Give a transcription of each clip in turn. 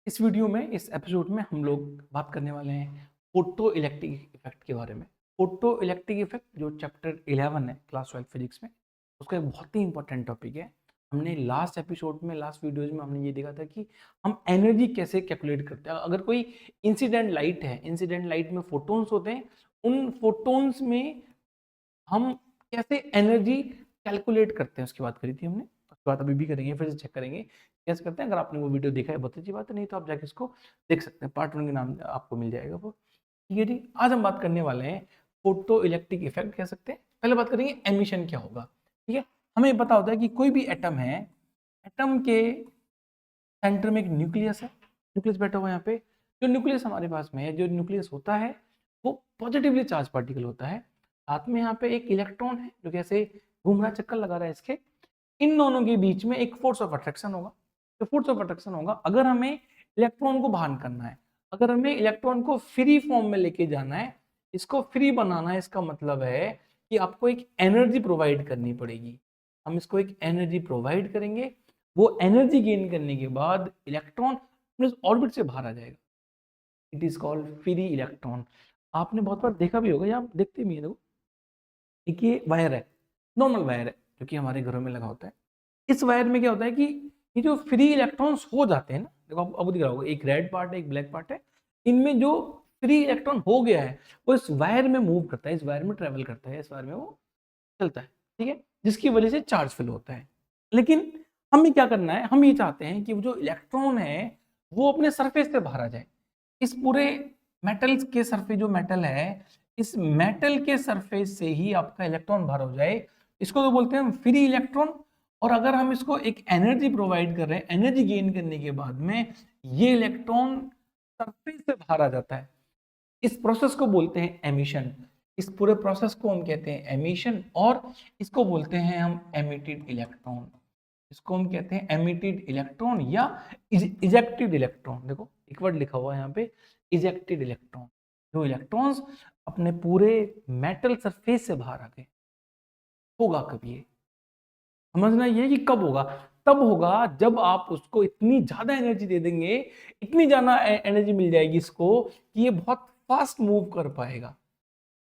इस वीडियो में, इस एपिसोड में हम लोग बात करने वाले हैं फोटो इलेक्ट्रिक इफेक्ट के बारे में। फोटो इलेक्ट्रिक इफेक्ट जो चैप्टर 11 है क्लास 12 फिजिक्स में, उसका एक बहुत ही इंपॉर्टेंट टॉपिक है। हमने लास्ट एपिसोड में, लास्ट वीडियोज में हमने ये देखा था कि हम एनर्जी कैसे कैलकुलेट करते हैं। अगर कोई इंसिडेंट लाइट है, इंसिडेंट लाइट में फोटोन्स होते हैं, उन फोटोन्स में हम कैसे एनर्जी कैलकुलेट करते हैं उसकी बात करी थी हमने। उसके बाद अभी भी करेंगे, फिर से चेक करेंगे कैसे करते हैं। अगर आपने वो वीडियो देखा है बहुत अच्छी बात है, नहीं तो आप जाके इसको देख सकते हैं। पार्ट 1 के नाम आपको मिल जाएगा वो। ठीक है जी, आज हम बात करने वाले हैं फोटो इलेक्ट्रिक इफेक्ट कह सकते हैं। पहले बात करेंगे एमिशन क्या होगा। ठीक है, हमें पता होता है कि कोई भी एटम है, एटम के सेंटर में एक न्यूक्लियस है। न्यूक्लियस बैठा हुआ है यहाँ पे। जो न्यूक्लियस हमारे पास में है, जो न्यूक्लियस होता है वो पॉजिटिवली चार्ज पार्टिकल होता है। साथ में यहाँ पे एक इलेक्ट्रॉन है जो कैसे घूम रहा, चक्कर लगा रहा है इसके। इन दोनों के बीच में एक फोर्स ऑफ अट्रैक्शन होगा। तो फोर्स ऑफ अट्रैक्शन होगा अगर हमें इलेक्ट्रॉन को बाहर करना है, अगर हमें इलेक्ट्रॉन को फ्री फॉर्म में लेके जाना है, इसको फ्री बनाना है, इसका मतलब है कि आपको एक एनर्जी प्रोवाइड करनी पड़ेगी। हम इसको एक एनर्जी प्रोवाइड करेंगे। वो एनर्जी गेन करने के बाद इलेक्ट्रॉन अपने ऑर्बिट से बाहर आ जाएगा। It is called free electron. आपने बहुत बार देखा भी होगा या आप देखते भी हैं। देखो, एक ये वायर है, नॉर्मल वायर है जो कि हमारे घरों में लगा होता है। इस वायर में क्या होता है कि ये जो फ्री इलेक्ट्रॉन्स हो जाते हैं ना, देखो आपको दिख रहा होगा, एक रेड पार्ट है, एक ब्लैक पार्ट है। इनमें जो फ्री इलेक्ट्रॉन हो गया है वो इस वायर में मूव करता है, इस वायर में ट्रेवल करता है, इस वायर में वो चलता है। ठीक है, जिसकी वजह से चार्ज फिल होता है। लेकिन हमें क्या करना है, हम ये चाहते हैं कि वो जो इलेक्ट्रॉन है वो अपने सरफेस से बाहर आ जाए। इस पूरे मेटल के सरफेस, जो मेटल है, इस मेटल के सरफेस से ही आपका इलेक्ट्रॉन बाहर हो जाए। इसको तो बोलते हैं हम फ्री इलेक्ट्रॉन। और अगर हम इसको एक एनर्जी प्रोवाइड कर रहे हैं, एनर्जी गेन करने के बाद में ये इलेक्ट्रॉन सरफेस से बाहर आ जाता है, इस प्रोसेस को बोलते हैं एमिशन। इस पूरे प्रोसेस को हम कहते हैं एमिशन, और इसको बोलते हैं हम एमिटेड इलेक्ट्रॉन। इसको हम कहते हैं एमिटेड इलेक्ट्रॉन या इजेक्टेड इलेक्ट्रॉन। देखो एक वर्ड लिखा हुआ है यहाँ पे, इजेक्टेड इलेक्ट्रॉन। जो इलेक्ट्रॉन्स अपने पूरे मेटल सरफेस से बाहर आ गए। होगा कब ये, समझना ये है कि कब होगा। तब होगा जब आप उसको इतनी ज्यादा एनर्जी दे देंगे, इतनी ज्यादा एनर्जी मिल जाएगी इसको कि ये बहुत फास्ट मूव कर पाएगा।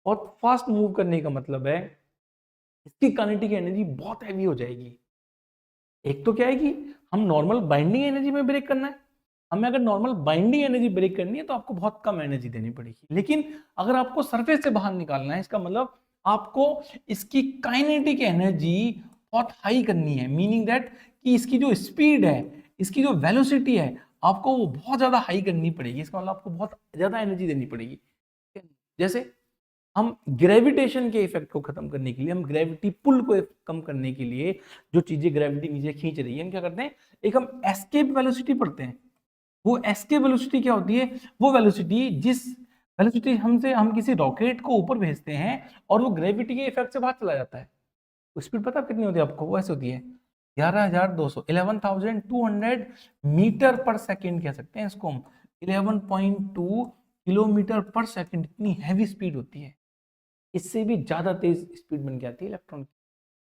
बहुत फास्ट मूव करने का मतलब है इसकी काइनेटिक एनर्जी बहुत हैवी हो जाएगी। एक तो क्या है कि हम नॉर्मल बाइंडिंग एनर्जी में ब्रेक करना है। हमें अगर नॉर्मल बाइंडिंग एनर्जी ब्रेक करनी है तो आपको बहुत कम एनर्जी देनी पड़ेगी। लेकिन अगर आपको सरफेस से बाहर निकालना है, इसका मतलब आपको इसकी काइनेटिक एनर्जी बहुत हाई करनी है। मीनिंग दैट कि इसकी जो स्पीड है, इसकी जो वेलोसिटी है, आपको वो बहुत ज्यादा हाई करनी पड़ेगी। इसका मतलब आपको बहुत ज्यादा एनर्जी देनी पड़ेगी। जैसे हम ग्रेविटेशन के इफेक्ट को खत्म करने के लिए, हम ग्रेविटी पुल को कम करने के लिए, जो चीजें ग्रेविटी नीचे खींच रही है, हम क्या करते हैं, एक हम एस्केप वेलोसिटी पढ़ते हैं। वो एस्केप वेलोसिटी क्या होती है, वो वेलोसिटी जिस वेलोसिटी हम किसी रॉकेट को ऊपर भेजते हैं और वो ग्रेविटी के इफेक्ट से बाहर चला जाता है, स्पीड पता कितनी होती है आपको? वो ऐसे होती है 11,200, 11,200 मीटर पर सेकेंड कह सकते हैं इसको हम। 11.2 किलोमीटर पर सेकेंड, इतनी हैवी स्पीड होती है। इससे भी ज्यादा तेज स्पीड बन के आती है इलेक्ट्रॉन की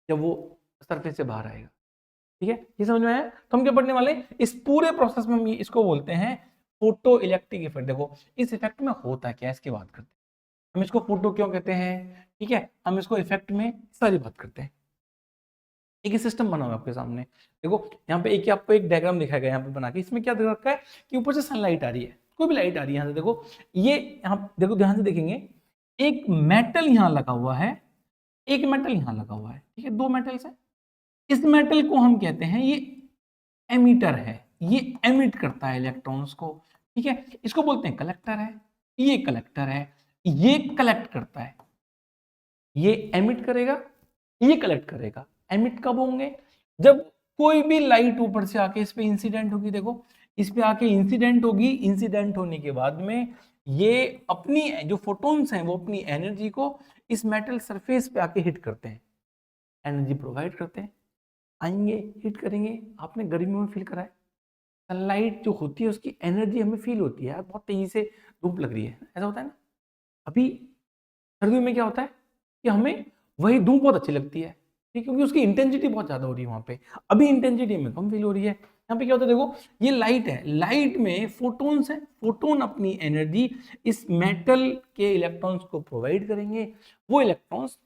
जब वो सरफेस से बाहर आएगा। ठीक है, ये समझ में आया? तो हम क्या पढ़ने वाले हैं, इस पूरे प्रोसेस में हम इसको बोलते हैं फोटो इलेक्ट्रिक इफेक्ट। देखो इस इफेक्ट में होता क्या है, इसकी बात करते हैं। हम इसको फोटो क्यों कहते हैं, ठीक है, हम इसको इफेक्ट में सारी बात करते हैं। एक ही सिस्टम बना हुआ है आपके सामने। देखो यहाँ पे एक आपको एक डायग्राम दिखाया गया यहाँ पे बना के। इसमें क्या दिख रखा है कि ऊपर से सनलाइट आ रही है, कोई भी लाइट आ रही है यहाँ से। देखो ये यहाँ देखो, ध्यान से देखेंगे, एक मेटल यहाँ लगा हुआ है, एक मेटल यहाँ लगा हुआ है। ठीक है, दो मेटल्स है। इस मेटल को हम कहते हैं ये एमिटर है, ये एमिट करता है इलेक्ट्रॉन्स को। ठीक है, इसको बोलते हैं कलेक्टर है। ये कलेक्टर है, ये कलेक्ट करता है। ये एमिट करेगा, ये कलेक्ट करेगा। एमिट कब होंगे, जब कोई भी लाइट ऊपर से आके इस पे इंसिडेंट होगी। देखो इस पे आके इंसिडेंट होगी, इंसिडेंट होने के बाद में ये अपनी जो फोटोन्स हैं वो अपनी एनर्जी को इस मेटल सरफेस पे आके हिट करते हैं, एनर्जी प्रोवाइड करते हैं। आएंगे, हिट करेंगे। आपने गर्मियों में फील करा है, सनलाइट जो होती है उसकी एनर्जी हमें फील होती है यार, बहुत तेजी से धूप लग रही है, ऐसा होता है ना। अभी सर्दियों में क्या होता है कि हमें वही धूप बहुत अच्छी लगती है, ठीक है, क्योंकि उसकी इंटेंसिटी बहुत ज्यादा हो रही है वहां पे। अभी इंटेंसिटी में कम फील हो रही है। यहाँ पे क्या होता है देखो, ये लाइट है, लाइट में फोटोन्स है, फोटोन अपनी एनर्जी इस मेटल के इलेक्ट्रॉन्स को प्रोवाइड करेंगे, वो इलेक्ट्रॉन्स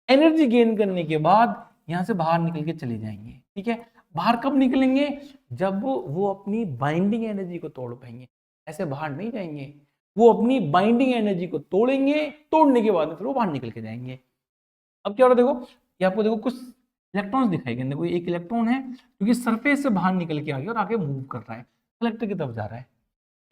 एनर्जी गेन करने के बाद यहाँ से बाहर निकल के चले जाएंगे। ठीक है, बाहर कब निकलेंगे, जब वो अपनी बाइंडिंग एनर्जी को तोड़ पाएंगे, ऐसे बाहर नहीं जाएंगे, वो अपनी बाइंडिंग एनर्जी को तोड़ेंगे, तोड़ने के बाद फिर वो बाहर निकल के जाएंगे। अब क्या हो रहा है देखो, ये आपको देखो कुछ इलेक्ट्रॉन्स दिखाई गए, देखो एक इलेक्ट्रॉन है जो कि सरफेस से बाहर निकल के आ गया और आगे मूव कर रहा है, कलेक्टर की तरफ जा रहा है,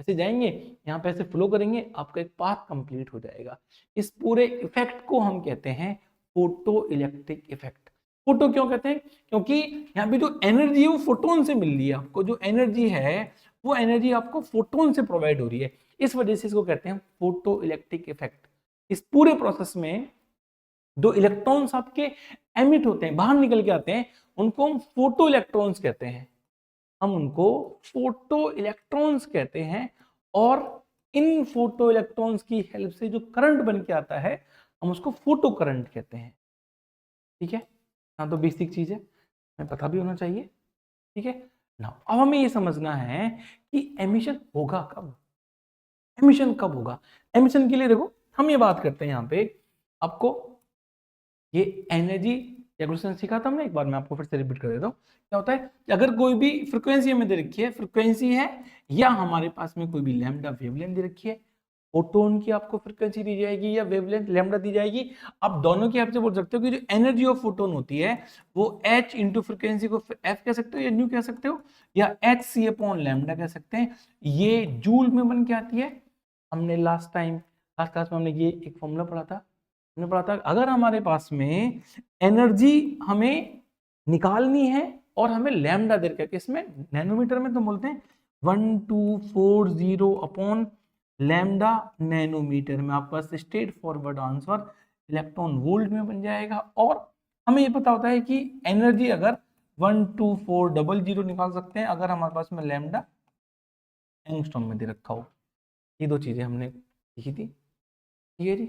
ऐसे जाएंगे, यहाँ पे ऐसे फ्लो करेंगे, आपका एक पाथ कंप्लीट हो जाएगा। इस पूरे इफेक्ट को हम कहते हैं फोटो इलेक्ट्रिक इफेक्ट। फोटो क्यों कहते हैं, क्योंकि यहाँ पे जो एनर्जी है वो फोटोन से मिल रही है, आपको जो एनर्जी है वो एनर्जी आपको फोटोन से प्रोवाइड हो रही है, इस वजह से इसको कहते हैं फोटो इलेक्ट्रिक इफेक्ट। इस पूरे प्रोसेस में जो इलेक्ट्रॉन्स आपके एमिट होते हैं, बाहर निकल के आते हैं, उनको हम फोटो इलेक्ट्रॉन्स कहते हैं, हम उनको फोटो इलेक्ट्रॉन्स कहते हैं। और इन फोटो इलेक्ट्रॉन्स की हेल्प से जो करंट बन के आता है हम उसको फोटो करंट कहते हैं। ठीक है, हाँ तो बेसिक चीज है, हमें पता भी होना चाहिए। ठीक है ना, अब हमें ये समझना है कि एमिशन होगा कब, एमिशन कब होगा। एमिशन के लिए देखो हम ये बात करते हैं, यहाँ पे आपको ये एनर्जी रेगुलेशन सीखा था हमने एक बार, मैं आपको फिर से रिपीट कर देता हूँ। क्या होता है कि अगर कोई भी फ्रीक्वेंसी हमें दे रखी है, फ्रीक्वेंसी है, या हमारे पास में कोई भी लैम्डा वेवलेंथ दे रखी है, फोटोन की आपको फ्रीक्वेंसी दी जाएगी या वेवलेंथ लैम्डा दी जाएगी, आप दोनों की आपसे बोल सकते हो कि जो एनर्जी ऑफ फोटोन होती है वो h इंटू फ्रीक्वेंसी को एफ कह सकते हो या न्यू कह सकते हो, या एच सी अपॉन लैम्डा कह सकते हैं, ये जूल में बन के आती है। हमने लास्ट क्लास में हमने ये एक फॉर्मूला पढ़ा था, हमने पढ़ा था अगर हमारे पास में एनर्जी हमें निकालनी है और हमें लैम्डा दे रखा है, किसमें, नैनोमीटर में, तो बोलते हैं 1240 अपॉन लैम्डा नैनोमीटर में, आपका straight forward answer electron volt में बन जाएगा। और हमें ये पता होता है कि एनर्जी अगर 12400 निकाल सकते हैं अगर हमारे पास में लैम्डा एंगस्ट्रॉम में दे रखा हो। ये दो चीजें हमने लिखी थी। ठीक है जी,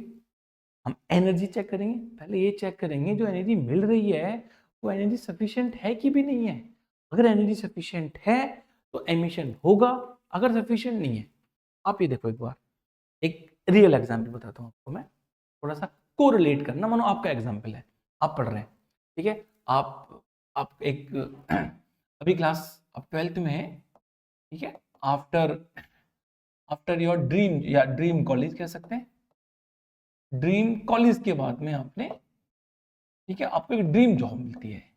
हम एनर्जी चेक करेंगे, पहले ये चेक करेंगे जो एनर्जी मिल रही है वो एनर्जी सफिशिएंट है कि भी नहीं है। अगर एनर्जी सफिशिएंट है तो एमिशन होगा, अगर सफिशिएंट नहीं है, आप ये देखो एक बार, एक रियल एग्जांपल बताता हूँ आपको मैं, थोड़ा सा कोरिलेट करना, मानो आपका एग्जांपल है, आप पढ़ रहे हैं, ठीक है, आप एक अभी क्लास आप 12th में है, ठीक है, आफ्टर आफ्टर योर ड्रीम या ड्रीम कॉलेज कह सकते हैं, ड्रीम कॉलेज के बाद में आपने, ठीक है, आपको एक ड्रीम जॉब मिलती है।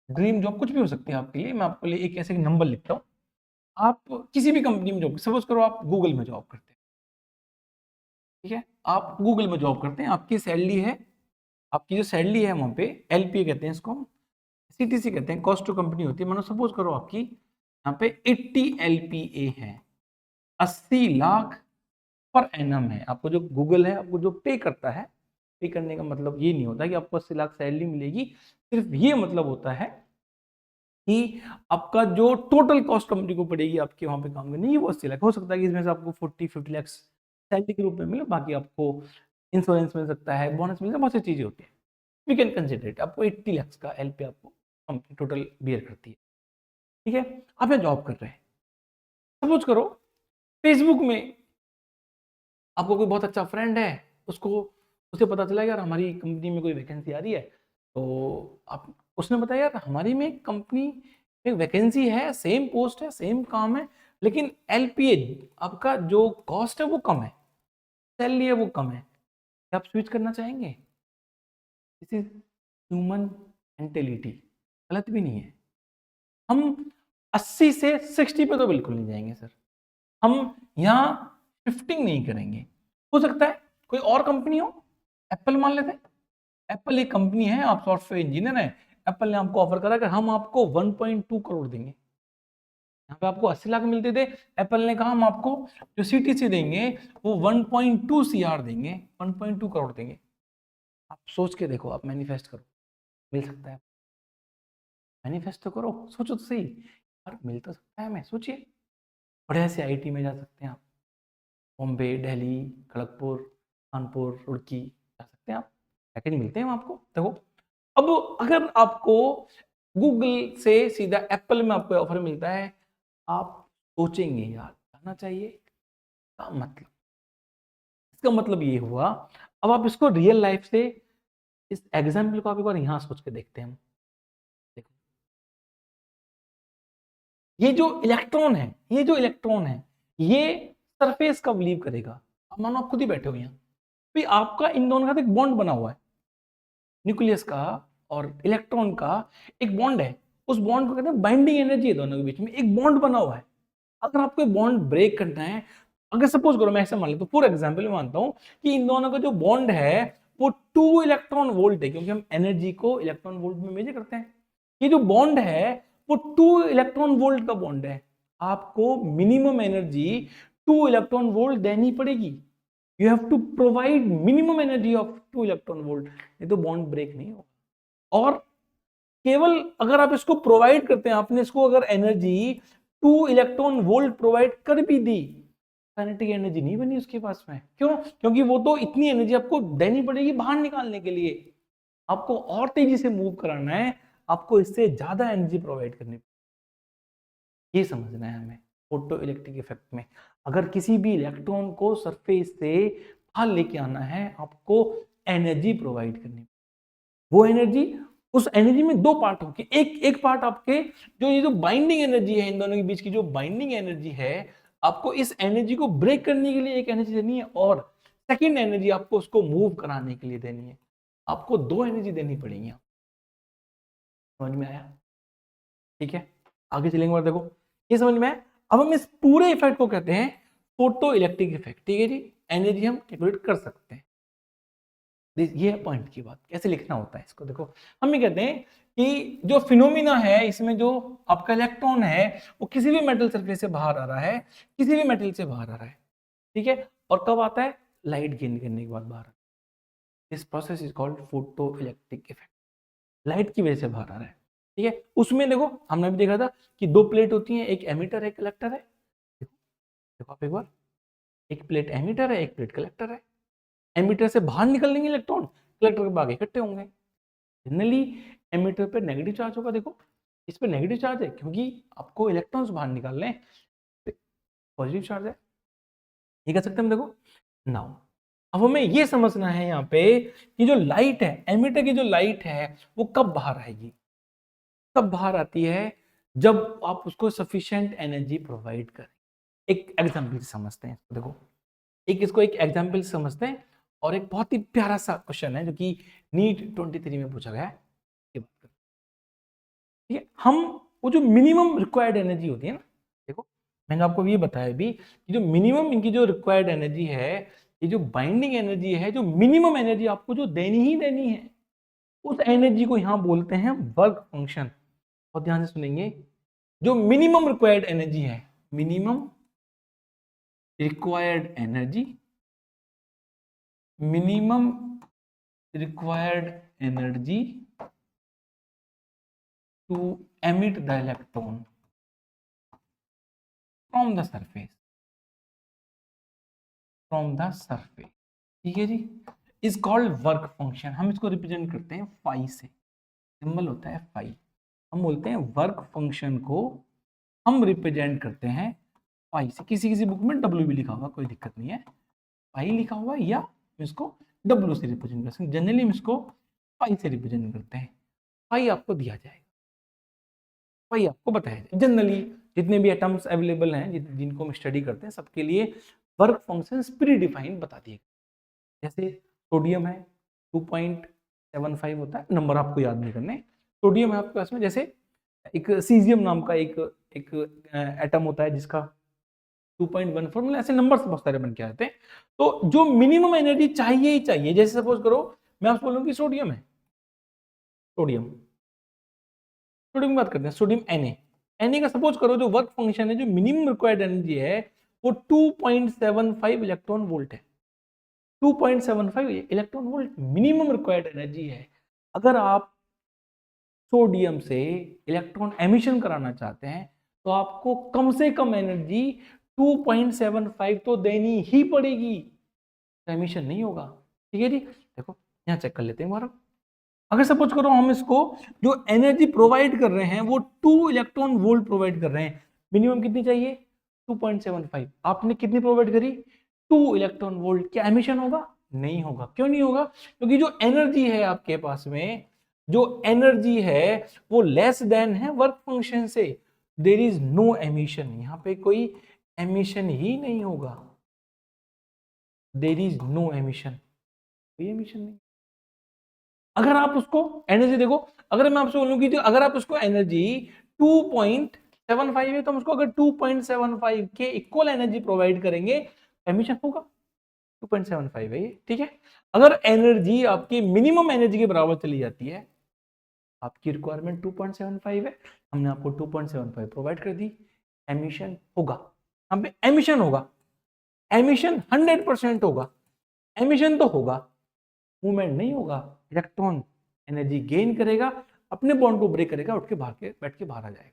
ड्रीम जॉब कुछ भी हो सकती है आपके लिए, मैं आपके लिए एक ऐसे नंबर लिखता हूँ, आप किसी भी कंपनी में जॉब, सपोज करो आप गूगल में जॉब करते हैं, ठीक है, आप गूगल में जॉब करते हैं, आपकी सैलरी है, आपकी जो सैलरी है वहां पे एलपीए कहते हैं इसको, सीटीसी कहते हैं, कॉस्ट टू कंपनी होती है, मानो सपोज करो आपकी यहाँ पे 80 एलपीए है, 80 लाख पर एनम है। आपको जो गूगल है आपको जो पे करता है, पे करने का मतलब ये नहीं होता कि आपको 80 लाख सैलरी मिलेगी, सिर्फ ये मतलब होता है कि आपका जो टोटल कॉस्ट कंपनी को पड़ेगी आपके वहां पे काम करने की वो 80 लाख, हो सकता है कि इसमें से आपको 40-50 लाख सैलरी के रूप में मिले, बाकी आपको इंश्योरेंस मिल सकता है, बोनस मिल सकता है, बहुत सी चीजें होती है, वी कैन कंसिडर इट, आपको 80 लाख का एलपी आपको कंपनी टोटल बियर करती है। ठीक है, आप यहाँ जॉब कर रहे हैं, सपोज करो फेसबुक में आपको कोई बहुत अच्छा फ्रेंड है, उसको उसे पता चला यार हमारी कंपनी में कोई वैकेंसी आ रही है, तो आप, उसने बताया यार हमारी में कंपनी में वैकेंसी है, सेम पोस्ट है, सेम काम है, लेकिन एलपीए आपका जो कॉस्ट है वो कम है, सैलरी है वो कम है, क्या आप स्विच करना चाहेंगे? दिस इज ह्यूमन मेंटेलिटी, गलत भी नहीं है। हम 80 से 60 पे तो बिल्कुल नहीं जाएंगे सर, हम यहाँ शिफ्टिंग नहीं करेंगे। हो सकता है कोई और कंपनी हो, एप्पल मान लेते हैं, एप्पल एक कंपनी है, आप सॉफ्टवेयर इंजीनियर है, एप्पल ने आपको ऑफर करा कि हम आपको 1.2 करोड़ देंगे, यहाँ पे आपको 80 लाख मिलते थे, एप्पल ने कहा हम आपको जो सीटीसी देंगे वो 1.2 सीआर देंगे, 1.2 करोड़ देंगे। आप सोच के देखो, आप मैनिफेस्ट करो, मिल सकता है, मैनिफेस्ट तो करो, सोचो तो सही, यार मिल तो सकता है, हमें सोचिए, बढ़िया से आईटी में जा सकते हैं आप, बॉम्बे, दिल्ली, खड़गपुर, कानपुर, रुड़की जा सकते हैं आप, पैकेज मिलते हैं आपको। देखो अब अगर आपको गूगल से सीधा एप्पल में आपको ऑफर मिलता है, आप सोचेंगे यार जाना चाहिए, का मतलब, इसका मतलब ये हुआ। अब आप इसको रियल लाइफ से, इस एग्जाम्पल को आप एक बार यहां सोच के देखते हैं। देखो, ये जो इलेक्ट्रॉन है, ये जो इलेक्ट्रॉन है, ये सरफेस का बिलीव करेगा। अब मानो आप खुद ही बैठे हो यहाँ, भाई आपका इन दोनों का एक बॉन्ड बना हुआ है, न्यूक्लियस का और इलेक्ट्रॉन का एक बॉन्ड है। उस बॉन्ड को कहते हैं बाइंडिंग एनर्जी है, दोनों के बीच में एक बॉन्ड बना हुआ है। अगर आपको बॉन्ड ब्रेक करना है, अगर सपोज करो मैं ऐसे मान लेता हूँ, फॉर एग्जांपल मैं मानता हूँ कि इन दोनों का जो बॉन्ड है वो 2 इलेक्ट्रॉन वोल्ट है, क्योंकि हम एनर्जी को इलेक्ट्रॉन वोल्ट में मेजर करते हैं। ये जो बॉन्ड है वो 2 इलेक्ट्रॉन वोल्ट का बॉन्ड है। आपको मिनिमम एनर्जी 2 इलेक्ट्रॉन वोल्ट देनी पड़ेगी। You have to provide minimum energy of 2 electron volt, नहीं तो बॉन्ड ब्रेक नहीं होगा। और केवल अगर आप इसको प्रोवाइड करते हैं, आपने इसको अगर एनर्जी 2 इलेक्ट्रॉन वोल्ट प्रोवाइड कर भी दी, काइनेटिक एनर्जी नहीं बनी उसके पास में। क्यों? क्योंकि वो तो इतनी एनर्जी आपको देनी पड़ेगी बाहर निकालने के लिए। आपको और तेजी से मूव कराना है, आपको इससे ज्यादा एनर्जी प्रोवाइड करनी, ये समझना है हमें। फोटो इलेक्ट्रिक इफेक्ट में अगर किसी भी इलेक्ट्रॉन को सरफेस से बाहर लेके आना है, आपको एनर्जी प्रोवाइड करनी। वो एनर्जी, उस एनर्जी में दो पार्ट होंगे। एक पार्ट आपके जो ये जो बाइंडिंग एनर्जी है, इन दोनों के बीच की जो बाइंडिंग एनर्जी है, आपको इस एनर्जी को ब्रेक करने के लिए एक एनर्जी देनी है, और सेकेंड एनर्जी आपको उसको मूव कराने के लिए देनी है। आपको दो एनर्जी देनी पड़ेगी। समझ में आया? ठीक है, आगे चलेंगे और देखो ये समझ में आया। अब हम इस पूरे इफेक्ट को कहते हैं फोटो इलेक्ट्रिक इफेक्ट। ठीक है जी, एनर्जी हम कैलकुलेट कर सकते हैं। ये है पॉइंट की बात, कैसे लिखना होता है इसको। देखो हम ये कहते हैं कि जो फिनोमिना है, इसमें जो आपका इलेक्ट्रॉन है वो किसी भी मेटल सरफेस से बाहर आ रहा है, किसी भी मेटल से बाहर आ रहा है। ठीक है, और कब आता है? लाइट गेन करने के बाद बाहर। This process is called photo electric effect. Light की वजह से बाहर आ रहा है। ठीक है, उसमें देखो हमने भी देखा था कि दो प्लेट होती है, एक एमिटर है, एक कलेक्टर है। देखो देखो आप एक बार, एक प्लेट एमिटर है, एक प्लेट कलेक्टर है। एमिटर से बाहर निकलेंगे इलेक्ट्रॉन, कलेक्टर के बाहर इकट्ठे होंगे। जनरली एमिटर पे नेगेटिव चार्ज होगा। देखो इस पे नेगेटिव चार्ज है, क्योंकि आपको इलेक्ट्रॉन्स बाहर निकालने हैं। पॉजिटिव चार्ज है, ये कह सकते हैं हम। देखो नाउ अब हमें ये समझना है यहाँ पे कि जो लाइट है, एमिटर की जो लाइट है, वो कब बाहर आएगी। कब बाहर आती है? जब आप उसको सफिशिएंट एनर्जी प्रोवाइड करें। एक एग्जाम्पल समझते हैं इसको। देखो इसको एक एग्जाम्पल समझते हैं, और एक बहुत ही प्यारा सा क्वेश्चन है जो कि नीट 23 में पूछा गया है। ठीक है, हम वो जो मिनिमम रिक्वायर्ड एनर्जी होती है ना, देखो मैंने आपको ये बताया भी कि जो मिनिमम इनकी जो रिक्वायर्ड एनर्जी है, ये जो बाइंडिंग एनर्जी है, जो मिनिमम एनर्जी आपको जो देनी ही देनी है, उस एनर्जी को यहां बोलते हैं वर्क फंक्शन। और ध्यान से सुनेंगे, जो मिनिमम रिक्वायर्ड एनर्जी है, minimum required energy, minimum required energy to emit the electron from the surface, from the surface। ठीक है जी, इज कॉल्ड वर्क फंक्शन। हम इसको रिप्रेजेंट करते हैं फाई से, सिंबल होता है फाई। हम बोलते हैं वर्क फंक्शन को हम रिप्रेजेंट करते हैं फाई से। किसी किसी बुक में डब्ल्यू भी लिखा हुआ, कोई दिक्कत नहीं है, फाई लिखा हुआ, या इसको डब्ल्यू से रिप्रेजेंट कर सकते हैं। जनरली हम इसको फाई से रिप्रेजेंट करते हैं। फाई आपको दिया जाएगा, वही आपको बताया। जनरली जितने भी एटम्स अवेलेबल हैं, जिनको हम स्टडी करते हैं, सबके लिए वर्क फंक्शन प्री डिफाइंड बता दिए। जैसे सोडियम है 2.75 होता है, नंबर आपको याद नहीं करने। सोडियम है आपके पास में, जैसे एक सीजियम नाम का एक एक एटम होता है जिसका 2.14, मतलब ऐसे नंबर बहुत सारे बन के आते हैं। तो जो मिनिमम एनर्जी चाहिए ही चाहिए, जैसे सपोज करो मैं आपसे बोलूँ कि सोडियम है, सोडियम सोडियम की बात करते हैं, सोडियम Na का सपोज करो जो वर्क फंक्शन है, जो मिनिमम रिक्वायर्ड एनर्जी है, वो 2.75 इलेक्ट्रॉन वोल्ट है। 2.75 electron volt minimum required energy है। अगर आप सोडियम से इलेक्ट्रॉन एमिशन कराना चाहते हैं, तो आपको कम से कम एनर्जी 2.75 तो देनी ही पड़ेगी, तो एमिशन नहीं होगा। ठीक है जी, देखो यहाँ चेक कर लेते हैं हमारा। अगर सपोज करो हम इसको जो एनर्जी प्रोवाइड कर रहे हैं वो 2 इलेक्ट्रॉन वोल्ट प्रोवाइड कर रहे हैं, मिनिमम कितनी चाहिए 2.75, आपने कितनी प्रोवाइड करी 2 इलेक्ट्रॉन वोल्ट, क्या एमिशन होगा? नहीं होगा। क्यों नहीं होगा? क्योंकि जो एनर्जी है आपके पास में, जो एनर्जी है वो लेस देन है वर्क फंक्शन से, देयर इज नो एमिशन, यहां पे कोई एमिशन ही नहीं होगा, देयर इज नो एमिशन, कोई एमिशन नहीं। अगर आप उसको एनर्जी देखो, अगर मैं आपसे बोलूं कि जो अगर आप उसको एनर्जी 2.75 है तो हम उसको अगर 2.75 के इक्वल एनर्जी प्रोवाइड करेंगे, एमिशन होगा। 2.75 है ये, ठीक है। अगर एनर्जी आपकी मिनिमम एनर्जी के बराबर चली जाती है, आपकी रिक्वायरमेंट 2.75 है, हमने आपको 2.75 प्रोवाइड कर दी, एमिशन होगा, हम पे एमिशन होगा, एमिशन 100% होगा, एमिशन तो होगा, मूवमेंट नहीं होगा। इलेक्ट्रॉन एनर्जी गेन करेगा, अपने बॉन्ड को ब्रेक करेगा, उठ के बाहर के बैठ के बाहर आ जाएगा,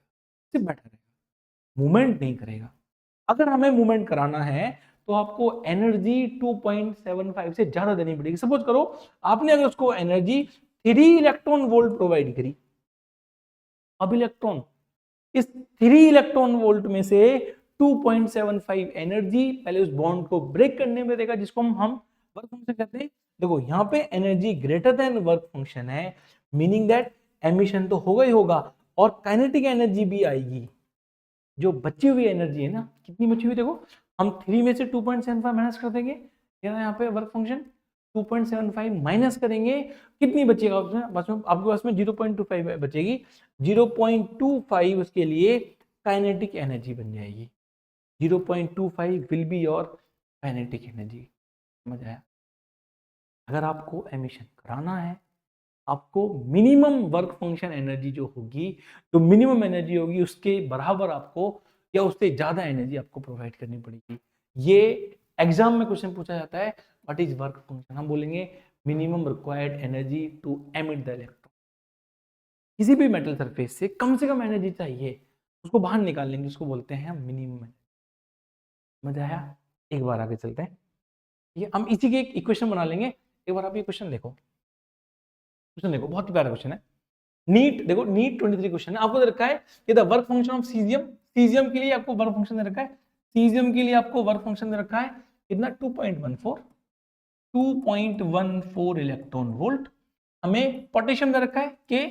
सिर्फ बैठा रहेगा, मूवमेंट नहीं करेगा। अगर हमें मूवमेंट कराना है तो आपको एनर्जी 2.75 से ज्यादा देनी पड़ेगी। सपोज करो आपने अगर उसको एनर्जी 3 इलेक्ट्रॉन वोल्ट प्रोवाइड करी, अब इलेक्ट्रॉन इस 3 इलेक्ट्रॉन वोल्ट में से 2.75 एनर्जी पहले उस बॉन्ड को ब्रेक करने में देगा, जिसको हम वर्क फंक्शन कहते हैं। देखो यहाँ पे energy greater than work function है, मीनिंग दैट एमिशन तो होगा ही होगा, और काइनेटिक एनर्जी भी आएगी। जो बची हुई एनर्जी है ना, कितनी बची हुई देखो, हम 3 में से 2.75 माइनस कर देंगे, यहाँ पे वर्क फंक्शन 2.75 माइनस करेंगे, कितनी बचेगा उसमें? आपके पास में 0.25 बचेगी, 0.25 उसके लिए काइनेटिक एनर्जी बन जाएगी, 0.25 will be your kinetic energy. समझ आया? अगर आपको एमिशन कराना है, आपको मिनिमम वर्क फंक्शन एनर्जी जो होगी, जो मिनिमम एनर्जी होगी उसके बराबर आपको या उससे ज्यादा एनर्जी आपको प्रोवाइड करनी पड़ेगी। ये एग्जाम में क्वेश्चन पूछा जाता है, व्हाट इज वर्क फंक्शन, हम बोलेंगे minimum required energy to emit the electron. किसी भी मेटल सरफेस से कम एनर्जी चाहिए, उसको बाहर निकाल लेंगे, उसको बोलते हैं मिनिमम। मजा आया? एक बार आगे चलते हैं, ये हम इसी के एक इक्वेशन बना लेंगे। एक बार आप ये क्वेश्चन देखो, क्वेश्चन देखो, बहुत ही प्यारा क्वेश्चन है। नीट देखो, नीट 23 क्वेश्चन है, आपको दे रखा है कि the work function of caesium, caesium के लिए आपको वर्क फंक्शन दे रखा है, सीजियम के लिए आपको वर्क फंक्शन दे रखा है कितना 2.14 इलेक्ट्रॉन वोल्ट। हमें पोटेशियम दे रखा है कि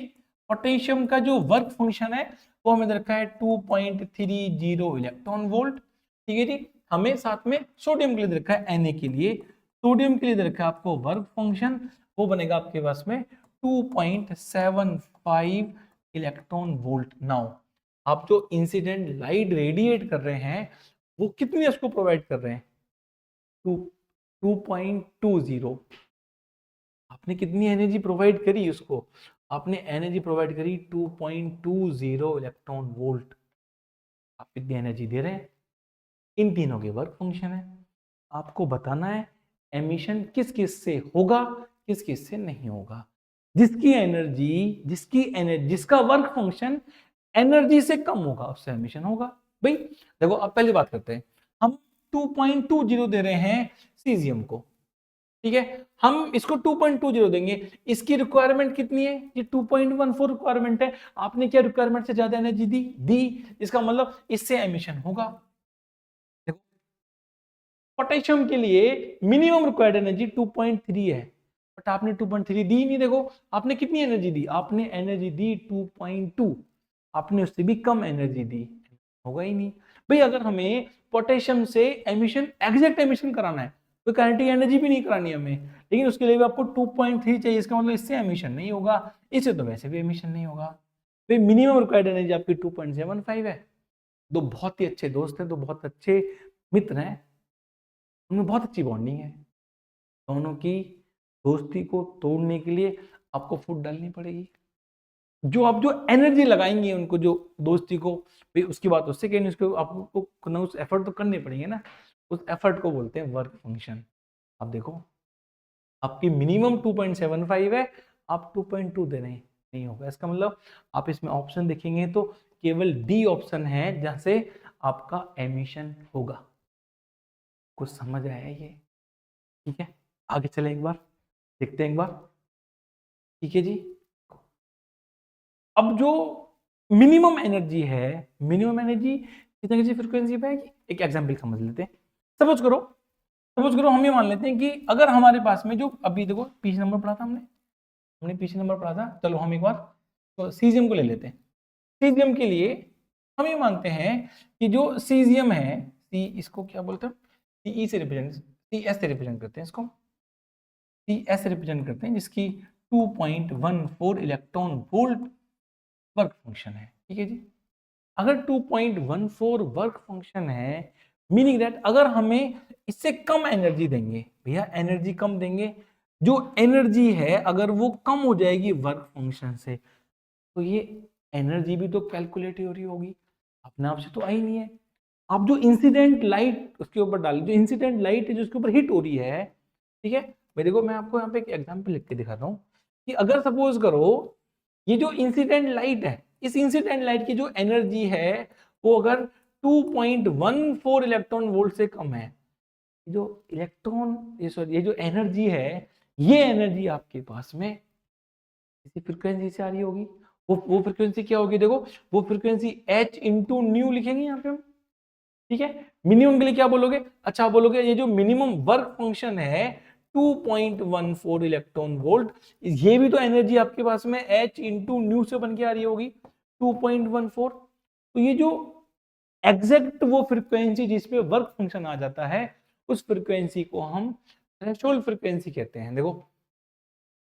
पोटेशियम का जो वर्क फंक्शन है वो हमें दे रखा है 2.30 इलेक्ट्रॉन वोल्ट, ठीक है जी। हमें साथ में सोडियम के लिए दे रखा है, Na के लिए, सोडियम के लिए दे रखा है आपको वर्क फंक्शन, वो बनेगा आपके पास में 2.75 इलेक्ट्रॉन वोल्ट। नाउ आप जो इंसिडेंट लाइट रेडिएट कर रहे हैं वो कितनी उसको प्रोवाइड कर रहे हैं? 2.20। आपने कितनी एनर्जी प्रोवाइड करी उसको? आपने एनर्जी प्रोवाइड करी 2.20 इलेक्ट्रॉन वोल्ट। आप कितनी एनर्जी दे रहे हैं? इन तीनों के वर्क फंक्शन है, आपको बताना है एमिशन किस किस से होगा, किस किस से नहीं होगा। जिसका वर्क फंक्शन एनर्जी से कम होगा उससे एमिशन होगा। भाई देखो, अब पहली बात करते हैं, हम 2.20 दे रहे हैं सीजियम को, ठीक है, हम इसको 2.20 देंगे, इसकी रिक्वायरमेंट कितनी है? ये 2.14 रिक्वायरमेंट है, आपने क्या रिक्वायरमेंट से ज्यादा एनर्जी दी, इसका मतलब इससे एमिशन होगा। देखो, पोटेशियम के लिए मिनिमम रिक्वायर्ड एनर्जी 2.3 है, बट आपने 2.3 दी नहीं। देखो आपने कितनी एनर्जी दी, आपने एनर्जी दी 2.2, आपने उससे भी कम एनर्जी दी, होगा ही नहीं। भाई अगर हमें पोटेशियम से एमिशन, एग्जैक्ट एमिशन कराना है, तो काइनेटिक एनर्जी भी नहीं करानी हमें, लेकिन उसके लिए भी आपको 2.3 चाहिए, इसका मतलब इससे एमिशन नहीं होगा, इससे तो वैसे भी एमिशन नहीं होगा। भाई मिनिमम रिक्वायर्ड एनर्जी आपकी 2.75 है। दो बहुत ही अच्छे दोस्त हैं, दो बहुत अच्छे मित्र हैं, उनमें बहुत अच्छी बॉन्डिंग है, दोनों की दोस्ती को तोड़ने के लिए आपको फूट डालनी पड़ेगी। जो आप जो एनर्जी लगाएंगे उनको, जो दोस्ती को, भाई उसकी बात उससे कहीं उसको आपको ना उस एफर्ट तो करने पड़ेंगे ना, उस एफर्ट को बोलते हैं वर्क फंक्शन। आप देखो, आपकी मिनिमम 2.75 है, आप 2.2 दे रहे हैं, नहीं होगा। इसका मतलब आप इसमें ऑप्शन देखेंगे तो केवल डी ऑप्शन है जहां से आपका एमिशन होगा। कुछ समझ आया ये? ठीक है, आगे चले एक बार देखते हैं एक बार, ठीक है जी। अब जो मिनिमम एनर्जी है, मिनिमम एनर्जी कितने की फ्रीक्वेंसी पे आएगी? एक एग्जांपल समझ लेते हैं। सपोज करो हम ये मान लेते हैं कि अगर हमारे पास में जो अभी देखो पीछे नंबर पढ़ा था हमने पीछे नंबर पढ़ा था, चलो हम एक बार तो सीजियम को ले लेते हैं। सीजियम के लिए हम ये मानते हैं कि जो सीजियम है, सी इसको क्या बोलते हैं, सी से रिप्रेजेंट, सी एस से रिप्रेजेंट करते हैं इसको, सी एस रिप्रेजेंट करते हैं, जिसकी 2.14 इलेक्ट्रॉन वोल्ट वर्क फंक्शन है। ठीक है जी, अगर 2.14 वर्क फंक्शन है, मीनिंग दैट अगर हमें इससे कम एनर्जी देंगे, भैया एनर्जी कम देंगे, जो एनर्जी है अगर वो कम हो जाएगी वर्क फंक्शन से, तो ये एनर्जी भी तो कैलकुलेट हो रही होगी, अपने आप से तो आई नहीं है। आप जो इंसिडेंट लाइट उसके ऊपर डाल, जो इंसिडेंट लाइट है जो उसके ऊपर हिट हो रही है, ठीक है भाई, देखो मैं आपको यहाँ पे एक एग्जांपल लिख के दिखाता हूँ कि अगर सपोज करो ये जो इंसिडेंट लाइट है, इस इंसिडेंट लाइट की जो एनर्जी है वो अगर 2.14 इलेक्ट्रॉन वोल्ट से कम है, जो इलेक्ट्रॉन ये जो एनर्जी है, ये एनर्जी आपके पास में इसी फ्रीक्वेंसी से आ रही होगी। वो फ्रीक्वेंसी क्या होगी, देखो वो फ्रीक्वेंसी h इंटू न्यू लिखेंगे यहाँ पे हम। ठीक है, मिनिमम के लिए क्या बोलोगे, अच्छा बोलोगे ये जो मिनिमम वर्क फंक्शन है 2.14 इलेक्ट्रॉन वोल्ट, ये भी तो एनर्जी आपके पास में h इंटू न्यू से बन के आ रही होगी 2.14। तो ये जो एग्जैक्ट वो फ्रीक्वेंसी जिसपे वर्क फंक्शन आ जाता है, उस फ्रीक्वेंसी को हम थ्रेशोल्ड फ्रीक्वेंसी कहते हैं। देखो,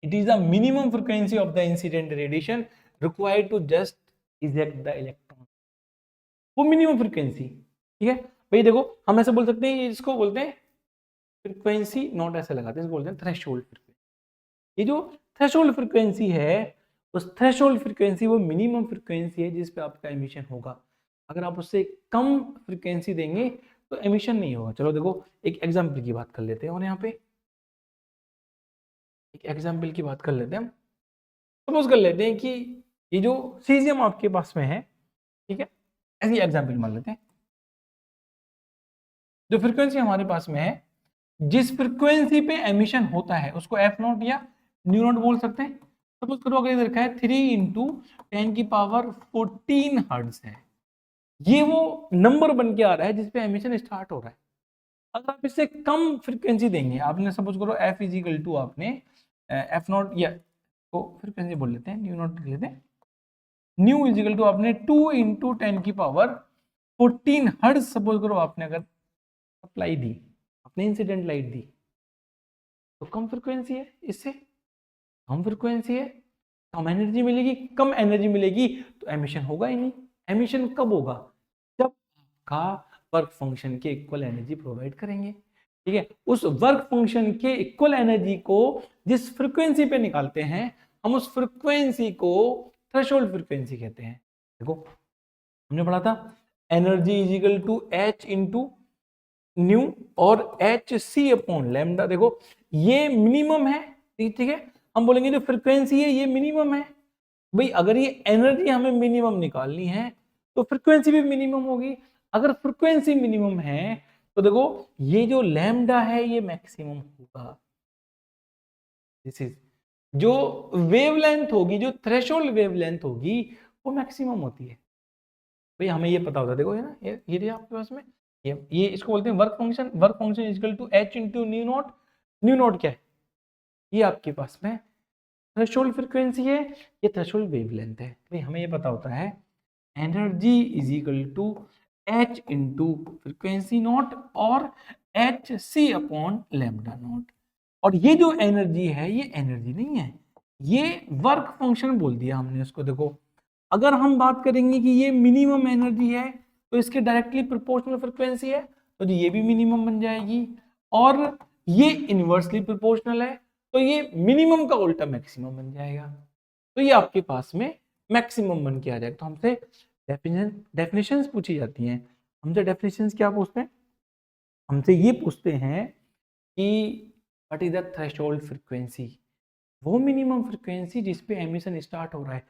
it is the minimum frequency of the incident radiation required to just eject the electron, वो मिनिमम फ्रीक्वेंसी। ठीक है भाई, देखो हम ऐसे बोल सकते हैं, इसको बोलते हैं फ्रीक्वेंसी, नॉट ऐसे लगाते हैं, इसको बोलते हैं थ्रेशोल्ड फ्रीक्वेंसी। ये जो थ्रेशोल्ड फ्रीक्वेंसी है, उस थ्रेशोल्ड फ्रीक्वेंसी वो मिनिमम फ्रीक्वेंसी है जिस पे आपका एमिशन होगा। अगर आप उससे कम फ्रीक्वेंसी देंगे तो एमिशन नहीं होगा। चलो देखो एक एग्जांपल की बात कर लेते हैं, और यहाँ पे एक एग्जांपल की बात कर लेते हैं हम। सपोज कर लेते हैं कि ये जो सीजियम आपके पास में है, ठीक है, ऐसी एग्जांपल मान लेते हैं, जो फ्रीक्वेंसी हमारे पास में है, जिस फ्रीक्वेंसी पे एमिशन होता है उसको एफ नॉट या न्यू नॉट बोल सकते हैं। सपोज करो अगर ये लिखा है 3 इंटू 10⁻14 हर्ट्ज है, ये वो नंबर बन के आ रहा है जिसपे एमिशन स्टार्ट हो रहा है। अगर आप इससे कम फ्रीक्वेंसी देंगे, आपने सपोज करो एफ इजिकल टू आपने एफ नॉट या तो फ्रीक्वेंसी बोल लेते हैं, न्यू नॉट लिख लेते हैं, न्यू इजिकल टू आपने 2 इंटू 10⁻14 हर्ट्ज सपोज करो आपने अगर सप्लाई दी, आपने इंसिडेंट लाइट दी, तो कम फ्रीक्वेंसी है, इससे कम फ्रीक्वेंसी है, कम एनर्जी मिलेगी, कम एनर्जी मिलेगी तो एमिशन होगा ही नहीं। एमिशन कब होगा, जब आपका वर्क फंक्शन के इक्वल एनर्जी प्रोवाइड करेंगे। ठीक है, उस वर्क फंक्शन के इक्वल एनर्जी को जिस फ्रीक्वेंसी पे निकालते हैं, हम उस फ्रीक्वेंसी को थ्रेशोल्ड फ्रीक्वेंसी कहते हैं। देखो हमने पढ़ा था energy is equal to H into nu और एच सी अपॉन लैम्डा। देखो ये मिनिमम है, ठीक है, हम बोलेंगे जो फ्रीक्वेंसी है ये मिनिमम है। भाई अगर ये एनर्जी हमें मिनिमम निकालनी है तो फ्रीक्वेंसी भी मिनिमम होगी। अगर फ्रीक्वेंसी मिनिमम है तो देखो ये जो लैम्डा है ये मैक्सिमम होगा। दिस इज जो वेवलेंथ होगी, जो थ्रेशोल्ड वेवलेंथ होगी वो मैक्सिमम होती है। भाई हमें ये पता होता है, देखो है ना, ये आपके पास में ये इसको बोलते हैं work function. Work function is equal to H into nu naught. Nu naught क्या है, ये आपके पास में थ्रेशोल्ड फ्रीक्वेंसी है, ये थ्रेशोल्ड वेवलेंथ है। भाई हमें ये पता होता है energy is equal to H into frequency nought और H C upon lambda nought. और ये जो एनर्जी है ये एनर्जी नहीं है, ये वर्क फंक्शन बोल दिया हमने इसको। देखो अगर हम बात करेंगे कि ये मिनिमम एनर्जी है तो इसके डायरेक्टली प्रोपोर्शनल फ्रीक्वेंसी है, तो ये भी मिनिमम बन जाएगी। और ये इनवर्सली प्रोपोर्शनल है तो ये मिनिमम का उल्टा मैक्सिमम बन जाएगा। तो ये आपके पास में मैक्सिमम बन के आ जाएगा। तो हमसे डेफिनेशंस पूछी जाती हैं। हमसे डेफिनेशंस क्या पूछते हैं, हमसे ये पूछते हैं कि what is the threshold frequency, वो मिनिमम फ्रीक्वेंसी जिस पे एमिशन स्टार्ट हो रहा है,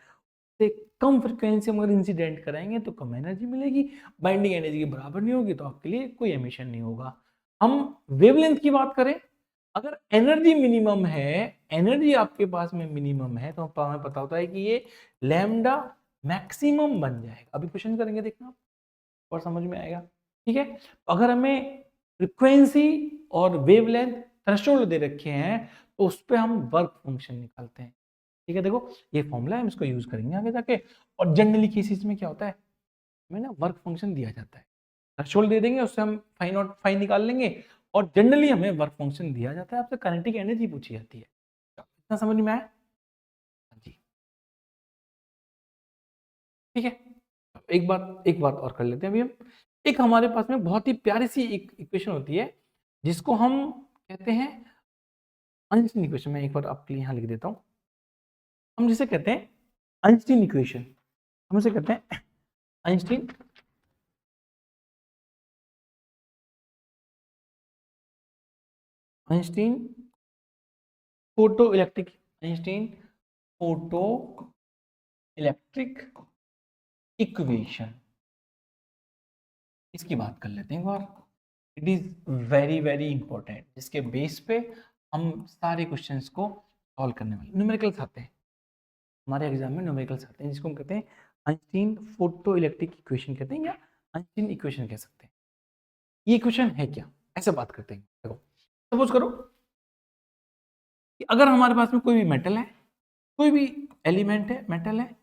से कम फ्रीक्वेंसी हम अगर इंसिडेंट कराएंगे तो कम एनर्जी मिलेगी, बाइंडिंग एनर्जी के बराबर नहीं होगी तो आपके लिए कोई एमिशन नहीं होगा। हम वेवलेंथ की बात करें अगर एनर्जी मिनिमम है, एनर्जी आपके पास में मिनिमम है, तो हमें पता होता है कि ये लैम्डा मैक्सिमम बन जाएगा। अभी क्वेश्चन करेंगे, देखना और समझ में आएगा। ठीक है, अगर हमें फ्रीक्वेंसी और वेवलेंथ थ्रेशोल्ड दे रखे हैं तो उस पर हम वर्क फंक्शन निकालते हैं। ठीक है, देखो ये फॉर्मूला है, हम इसको यूज करेंगे आगे जाके। और जनरली केसेस में क्या होता है, हमें ना वर्क फंक्शन दिया जाता है, थ्रेशोल्ड दे देंगे, उससे हम फाइन और फाइन निकाल लेंगे। और जनरली हमें वर्क फंक्शन दिया जाता है, आपसे काइनेटिक एनर्जी पूछी जाती है। इतना समझ में आया? हाँ जी, ठीक है। एक बात और कर लेते हैं अभी हम। एक हमारे पास में बहुत ही प्यारी सी एक इक्वेशन होती है जिसको हम कहते हैं आइंस्टीन इक्वेशन। मैं एक बार आपके लिए यहाँ लिख देता हूँ। हम जिसे कहते हैं आइंस्टीन इक्वेशन, हम इसे कहते हैं Einstein Einstein photo electric Einstein photo electric equation. इसकी बात कर लेते हैं एक बार। It is very very important, जिसके बेस पे हम सारे क्वेश्चंस को सॉल्व करने वाले। न्यूमेरिकल्स आते हैं हमारे एग्जाम में, न्यूमेरिकल्स आते हैं जिसको हम कहते हैं आइंस्टीन फोटो इलेक्ट्रिक इक्वेशन कहते हैं, या आइंस्टीन इक्वेशन कह सकते हैं। ये इक्वेशन है क्या, ऐसे बात करते हैं। देखो सपोज करो कि अगर हमारे पास में कोई भी मेटल है, कोई भी एलिमेंट है, मेटल है,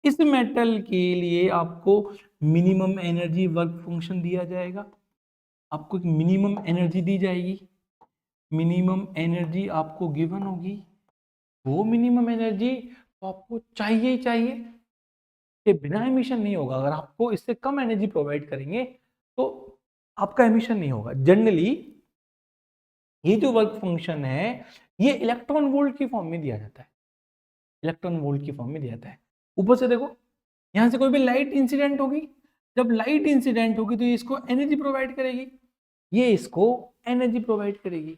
इस मेटल के लिए आपको मिनिमम एनर्जी वर्क फंक्शन दिया जाएगा। आपको एक मिनिमम एनर्जी दी जाएगी, मिनिमम एनर्जी आपको गिवन होगी। वो मिनिमम एनर्जी तो आपको चाहिए ही चाहिए, कि बिना एमिशन नहीं होगा। अगर आपको इससे कम एनर्जी प्रोवाइड करेंगे तो आपका एमिशन नहीं होगा। जनरली ये जो वर्क फंक्शन है ये इलेक्ट्रॉन वोल्ट की फॉर्म में दिया जाता है, इलेक्ट्रॉन वोल्ट की फॉर्म में दिया जाता है। ऊपर से देखो, यहां से कोई भी लाइट इंसिडेंट होगी, जब लाइट इंसिडेंट होगी तो ये इसको एनर्जी प्रोवाइड करेगी, ये इसको एनर्जी प्रोवाइड करेगी।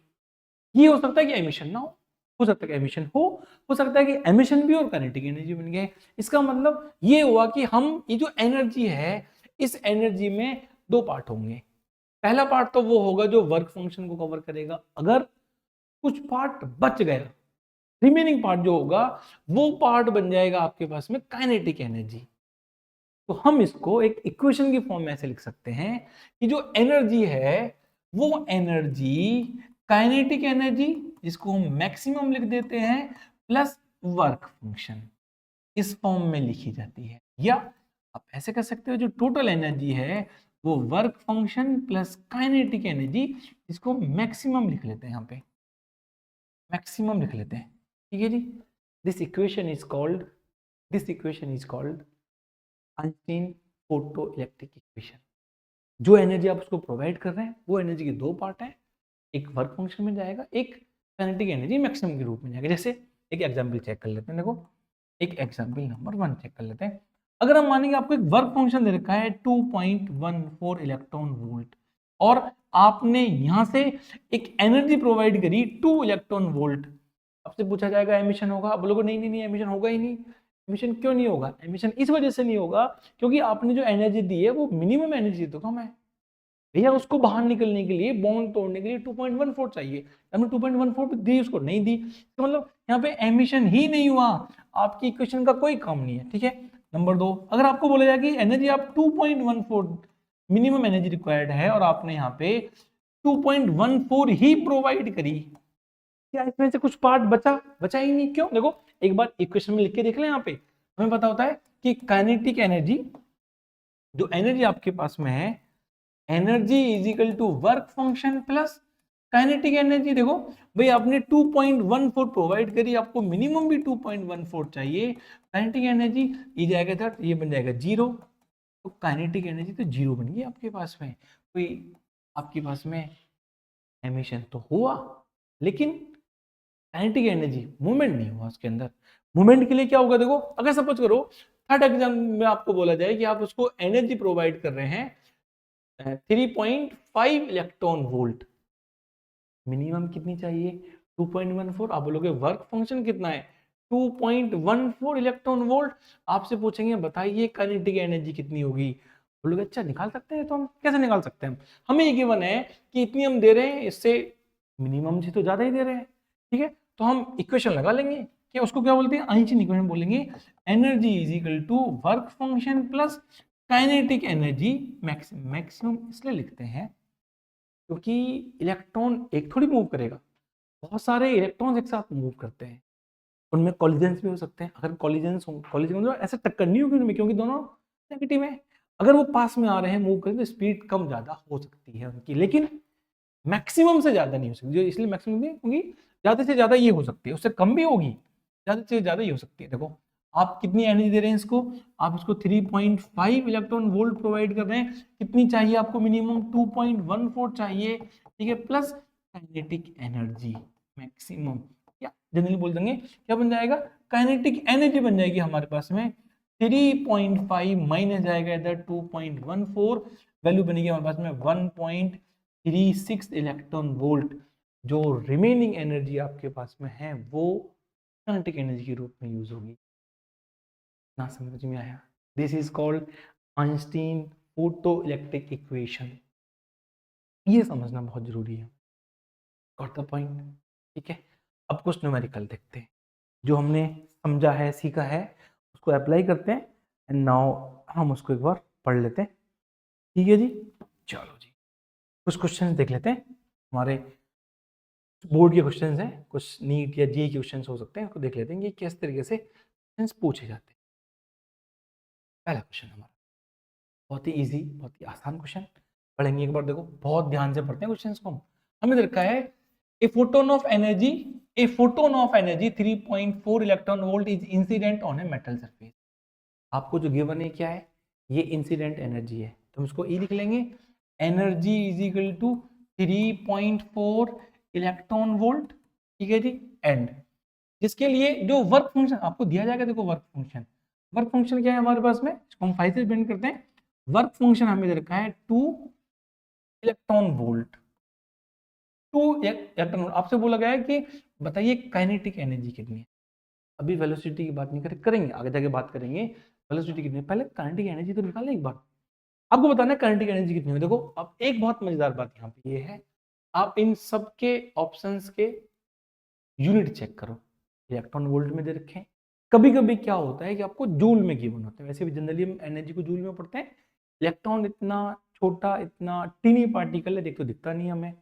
ये हो सकता है कि एमिशन ना हो सकता है कि एमिशन हो सकता है कि एमिशन भी और काइनेटिक एनर्जी बन गए। इसका मतलब ये हुआ कि हम ये जो एनर्जी है, इस एनर्जी में दो पार्ट होंगे। पहला पार्ट तो वो होगा जो वर्क फंक्शन को कवर करेगा। अगर कुछ पार्ट बच गया, रिमेनिंग पार्ट जो होगा वो पार्ट बन जाएगा आपके पास में काइनेटिक एनर्जी। तो हम इसको एक इक्वेशन की फॉर्म में ऐसे लिख सकते हैं कि जो एनर्जी है वो एनर्जी काइनेटिक एनर्जी, जिसको हम मैक्सिमम लिख देते हैं, प्लस वर्क फंक्शन, इस फॉर्म में लिखी जाती है। या आप ऐसे कर सकते हो, जो टोटल एनर्जी है वो work function plus kinetic energy, इसको मैक्सिमम लिख लेते हैं, यहाँ पे मैक्सिमम लिख लेते हैं। ठीक है जी, this equation is called Einstein photo electric equation. जो एनर्जी आप उसको प्रोवाइड कर रहे हैं वो एनर्जी के दो पार्ट हैं, एक वर्क फंक्शन में जाएगा, एक काइनेटिक एनर्जी मैक्सिमम के रूप में जाएगा। जैसे एक एग्जांपल चेक कर लेते हैं। देखो एक एग्जांपल नंबर 1 चेक कर लेते हैं। अगर हम मानेंगे आपको एक वर्क फंक्शन दे रखा है 2.14 इलेक्ट्रॉन वोल्ट, और आपने यहां से एक एनर्जी प्रोवाइड करी 2 इलेक्ट्रॉन वोल्ट। आपसे पूछा जाएगा एमिशन होगा, आप बोलोगे नहीं नहीं नहीं, एमिशन होगा ही नहीं। एमिशन क्यों नहीं होगा? एमिशन इस वजह से नहीं होगा क्योंकि आपने जो एनर्जी दी है वो मिनिमम एनर्जी तो कम है भैया। उसको बाहर निकलने के लिए, बॉन्ड तोड़ने के लिए 2.14 चाहिए, हमने 2.14 दी, उसको नहीं दी, तो मतलब यहाँ पे एमिशन ही नहीं हुआ। आपकी इक्वेशन का कोई काम नहीं है। ठीक है, नंबर 2, अगर आपको बोला जाए कि एनर्जी आप 2.14 मिनिमम एनर्जी रिक्वायर्ड है और आपने यहाँ पे 2.14 ही प्रोवाइड करी, क्या इसमें से कुछ पार्ट बचा ही नहीं? क्यों? देखो एक बार इक्वेशन में लिख के देख लें। यहाँ पे हमें पता होता है कि काइनेटिक एनर्जी, जो एनर्जी आपके पास में है, energy is equal to work function plus kinetic energy. देखो भाई आपने 2.14 प्रोवाइड करी, आपको मिनिमम भी 2.14 चाहिए। काइनेटिक एनर्जी ये जाएगा था, ये बन जाएगा 0, तो काइनेटिक एनर्जी तो 0 बन गई आपके पास में। कोई आपके पास में एमिशन तो हुआ, लेकिन काइनेटिक एनर्जी मूवमेंट नहीं हुआ उसके अंदर। मूवमेंट के लिए क्या होगा? देखो अगर सपोज करो थर्ड एग्जाम में आपको बोला जाए कि आप उसको एनर्जी प्रोवाइड कर रहे हैं 3.5 इलेक्ट्रॉन वोल्ट, मिनिमम कितनी चाहिए? 2.14। आप बोलोगे वर्क फंक्शन कितना है? 2.14 इलेक्ट्रॉन वोल्ट। आपसे पूछेंगे बताइए काइनेटिक एनर्जी कितनी होगी, बोलोगे अच्छा निकाल सकते हैं। तो हम कैसे निकाल सकते हैं? हमें ये गिवन है कि इतनी हम दे रहे हैं, इससे मिनिमम से तो ज्यादा ही दे रहे हैं, ठीक है। तो हम इक्वेशन लगा लेंगे कि उसको क्या बोलते हैं, आइंस्टीन इक्वेशन बोलेंगे, energy is equal to work function plus kinetic energy maximum. Maximum इसलिए लिखते हैं क्योंकि इलेक्ट्रॉन एक थोड़ी मूव करेगा, बहुत सारे इलेक्ट्रॉन्स एक साथ मूव करते हैं, उनमें कॉलिजन्स भी हो सकते हैं। अगर कॉलिजन्स हो, कॉलिजन मतलब ऐसे टक्कर नहीं होगी उनमें, क्योंकि दोनों नेगेटिव है। अगर वो पास में आ रहे हैं, मूव करें, तो स्पीड कम ज्यादा हो सकती है उनकी, लेकिन मैक्सिमम से ज्यादा नहीं हो सकती। जो इसलिए मैक्सिमम नहीं होगी, ज्यादा से ज्यादा ये हो सकती है, उससे कम भी होगी, ज्यादा से ज्यादा ये हो सकती है। देखो आप कितनी एनर्जी दे रहे हैं इसको, आप इसको 3.5 इलेक्ट्रॉन वोल्ट प्रोवाइड कर रहे हैं, कितनी चाहिए आपको, मिनिमम 2.14 चाहिए, ठीक है, प्लस काइनेटिक एनर्जी मैक्सिमम, या जनरली बोल देंगे क्या बन जाएगा, काइनेटिक एनर्जी बन जाएगी हमारे पास में 3.5 माइनस जाएगा इधर 2.14, वैल्यू बनेगी हमारे पास में 1.36 इलेक्ट्रॉन वोल्ट। जो रिमेनिंग एनर्जी आपके पास में है वो काइनेटिक एनर्जी के रूप में यूज होगी। ना समझ में आया? This is called Einstein photo electric equation. ये समझना बहुत जरूरी है। Got the point? ठीक है, अब कुछ न्यूमेरिकल देखते हैं, जो हमने समझा है, सीखा है, उसको अप्लाई करते हैं, एंड नाउ हम उसको एक बार पढ़ लेते हैं। ठीक है जी, चलो जी कुछ क्वेश्चंस देख लेते हैं। हमारे बोर्ड के क्वेश्चंस हैं, कुछ नीट या जेईई के क्वेश्चंस हो सकते हैं, उसको देख लेते हैं कि किस तरीके से क्वेश्चंस पूछे जाते हैं। पहला क्वेश्चन हमारा बहुत ही इजी, बहुत ही आसान क्वेश्चन, पढ़ेंगे एक बार, देखो बहुत ध्यान से पढ़ते हैं क्वेश्चंस को। हमें रखा है a photon of energy, a photon of energy 3.4 electron volt is incident on a metal surface. आपको जो गिवन है क्या है, ये इंसिडेंट एनर्जी है, तो हम इसको ई लिख लेंगे, energy is equal to 3.4 electron volt, ठीक है जी, एंड जिसके लिए जो वर्क फंक्शन आपको दिया जाएगा, देखो वर्क फंक्शन क्या है हमारे पास में, इसको हम 5 से डिपेंड करते हैं। वर्क फंक्शन हमें दे रखा है 2 इलेक्ट्रॉन वोल्ट, 2 इलेक्ट्रॉन वोल्ट। आपसे बोला गया है कि बताइए काइनेटिक एनर्जी कितनी है। अभी वेलोसिटी की बात नहीं करेंगे, आगे जाके बात करेंगे वेलोसिटी कितनी है, पहले काइनेटिक एनर्जी तो निकालना एक बार। आपको बताना है काइनेटिक एनर्जी कितनी है। देखो अब एक बहुत मजेदार बात यहाँ पे ये है, आप इन सब के ऑप्शंस के यूनिट चेक करो, इलेक्ट्रॉन वोल्ट में दे रखे हैं। कभी कभी क्या होता है कि आपको जूल में गिवन होते हैं, वैसे भी जनरली हम एनर्जी को जूल में पढ़ते हैं। इलेक्ट्रॉन इतना छोटा, इतना टीनी पार्टिकल है, देख तो दिखता नहीं हमें,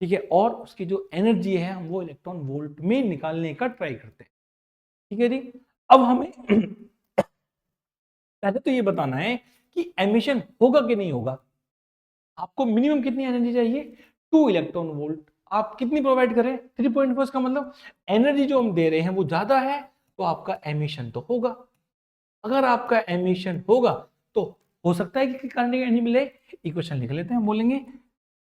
ठीक है, और उसकी जो एनर्जी है हम वो इलेक्ट्रॉन वोल्ट में निकालने का ट्राई करते हैं, ठीक है जी। अब हमें पहले तो ये बताना है कि एमिशन होगा कि नहीं होगा। आपको मिनिमम कितनी एनर्जी चाहिए, 2 इलेक्ट्रॉन वोल्ट। आप कितनी प्रोवाइड करें, 3.4 का मतलब एनर्जी जो हम दे रहे हैं वो ज्यादा है, तो आपका एमिशन तो होगा। अगर आपका एमिशन होगा तो हो सकता है कि काइनेटिक एनर्जी मिले। इक्वेशन लिख लेते हैं, हम बोलेंगे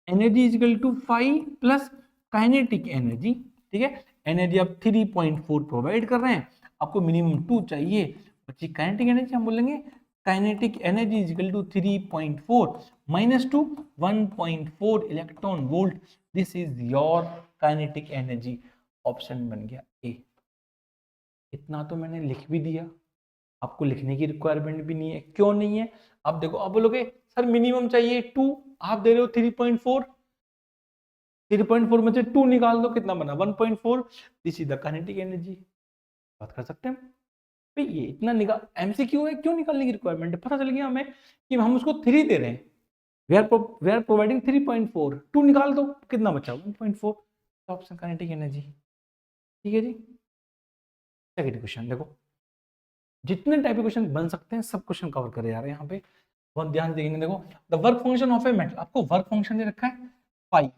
energy is equal to 5 plus kinetic energy, ठीक है। एनर्जी आप 3.4 प्रोवाइड कर रहे हैं, आपको मिनिमम 2 चाहिए, बच्ची काइनेटिक एनर्जी हम बोलेंगे kinetic energy is equal to 3.4 minus 2 1.4 electron volt, this is your kinetic energy. Option बन गया ए। इतना तो मैंने लिख भी दिया, आपको लिखने की रिक्वायरमेंट भी नहीं है। क्यों नहीं है, आप देखो, आप बोलोगे सर मिनिमम चाहिए 2, आप दे रहे हो 3.4, 3.4 में से 2 निकाल दो, कितना बना 1.4, this is the kinetic energy. बात कर सकते हैं भाई, ये इतना निकाल एमसीक्यू है, क्यों निकालने की रिक्वायरमेंट है, पता चल गया हमें कि हम उसको 3 दे रहे हैं, वी आर प्रोवाइडिंग 3.4, 2 निकाल दो, कितना बचा 1.4, ऑप्शन काइनेटिक एनर्जी, ठीक है जी। सेकंड क्वेश्चन देखो, जितने टाइप के क्वेश्चन बन सकते हैं सब क्वेश्चन कवर करे जा रहे हैं यहाँ पे, बहुत ध्यान देंगे। देखो the work function of a metal, आपको वर्क फंक्शन दे रखा है 5,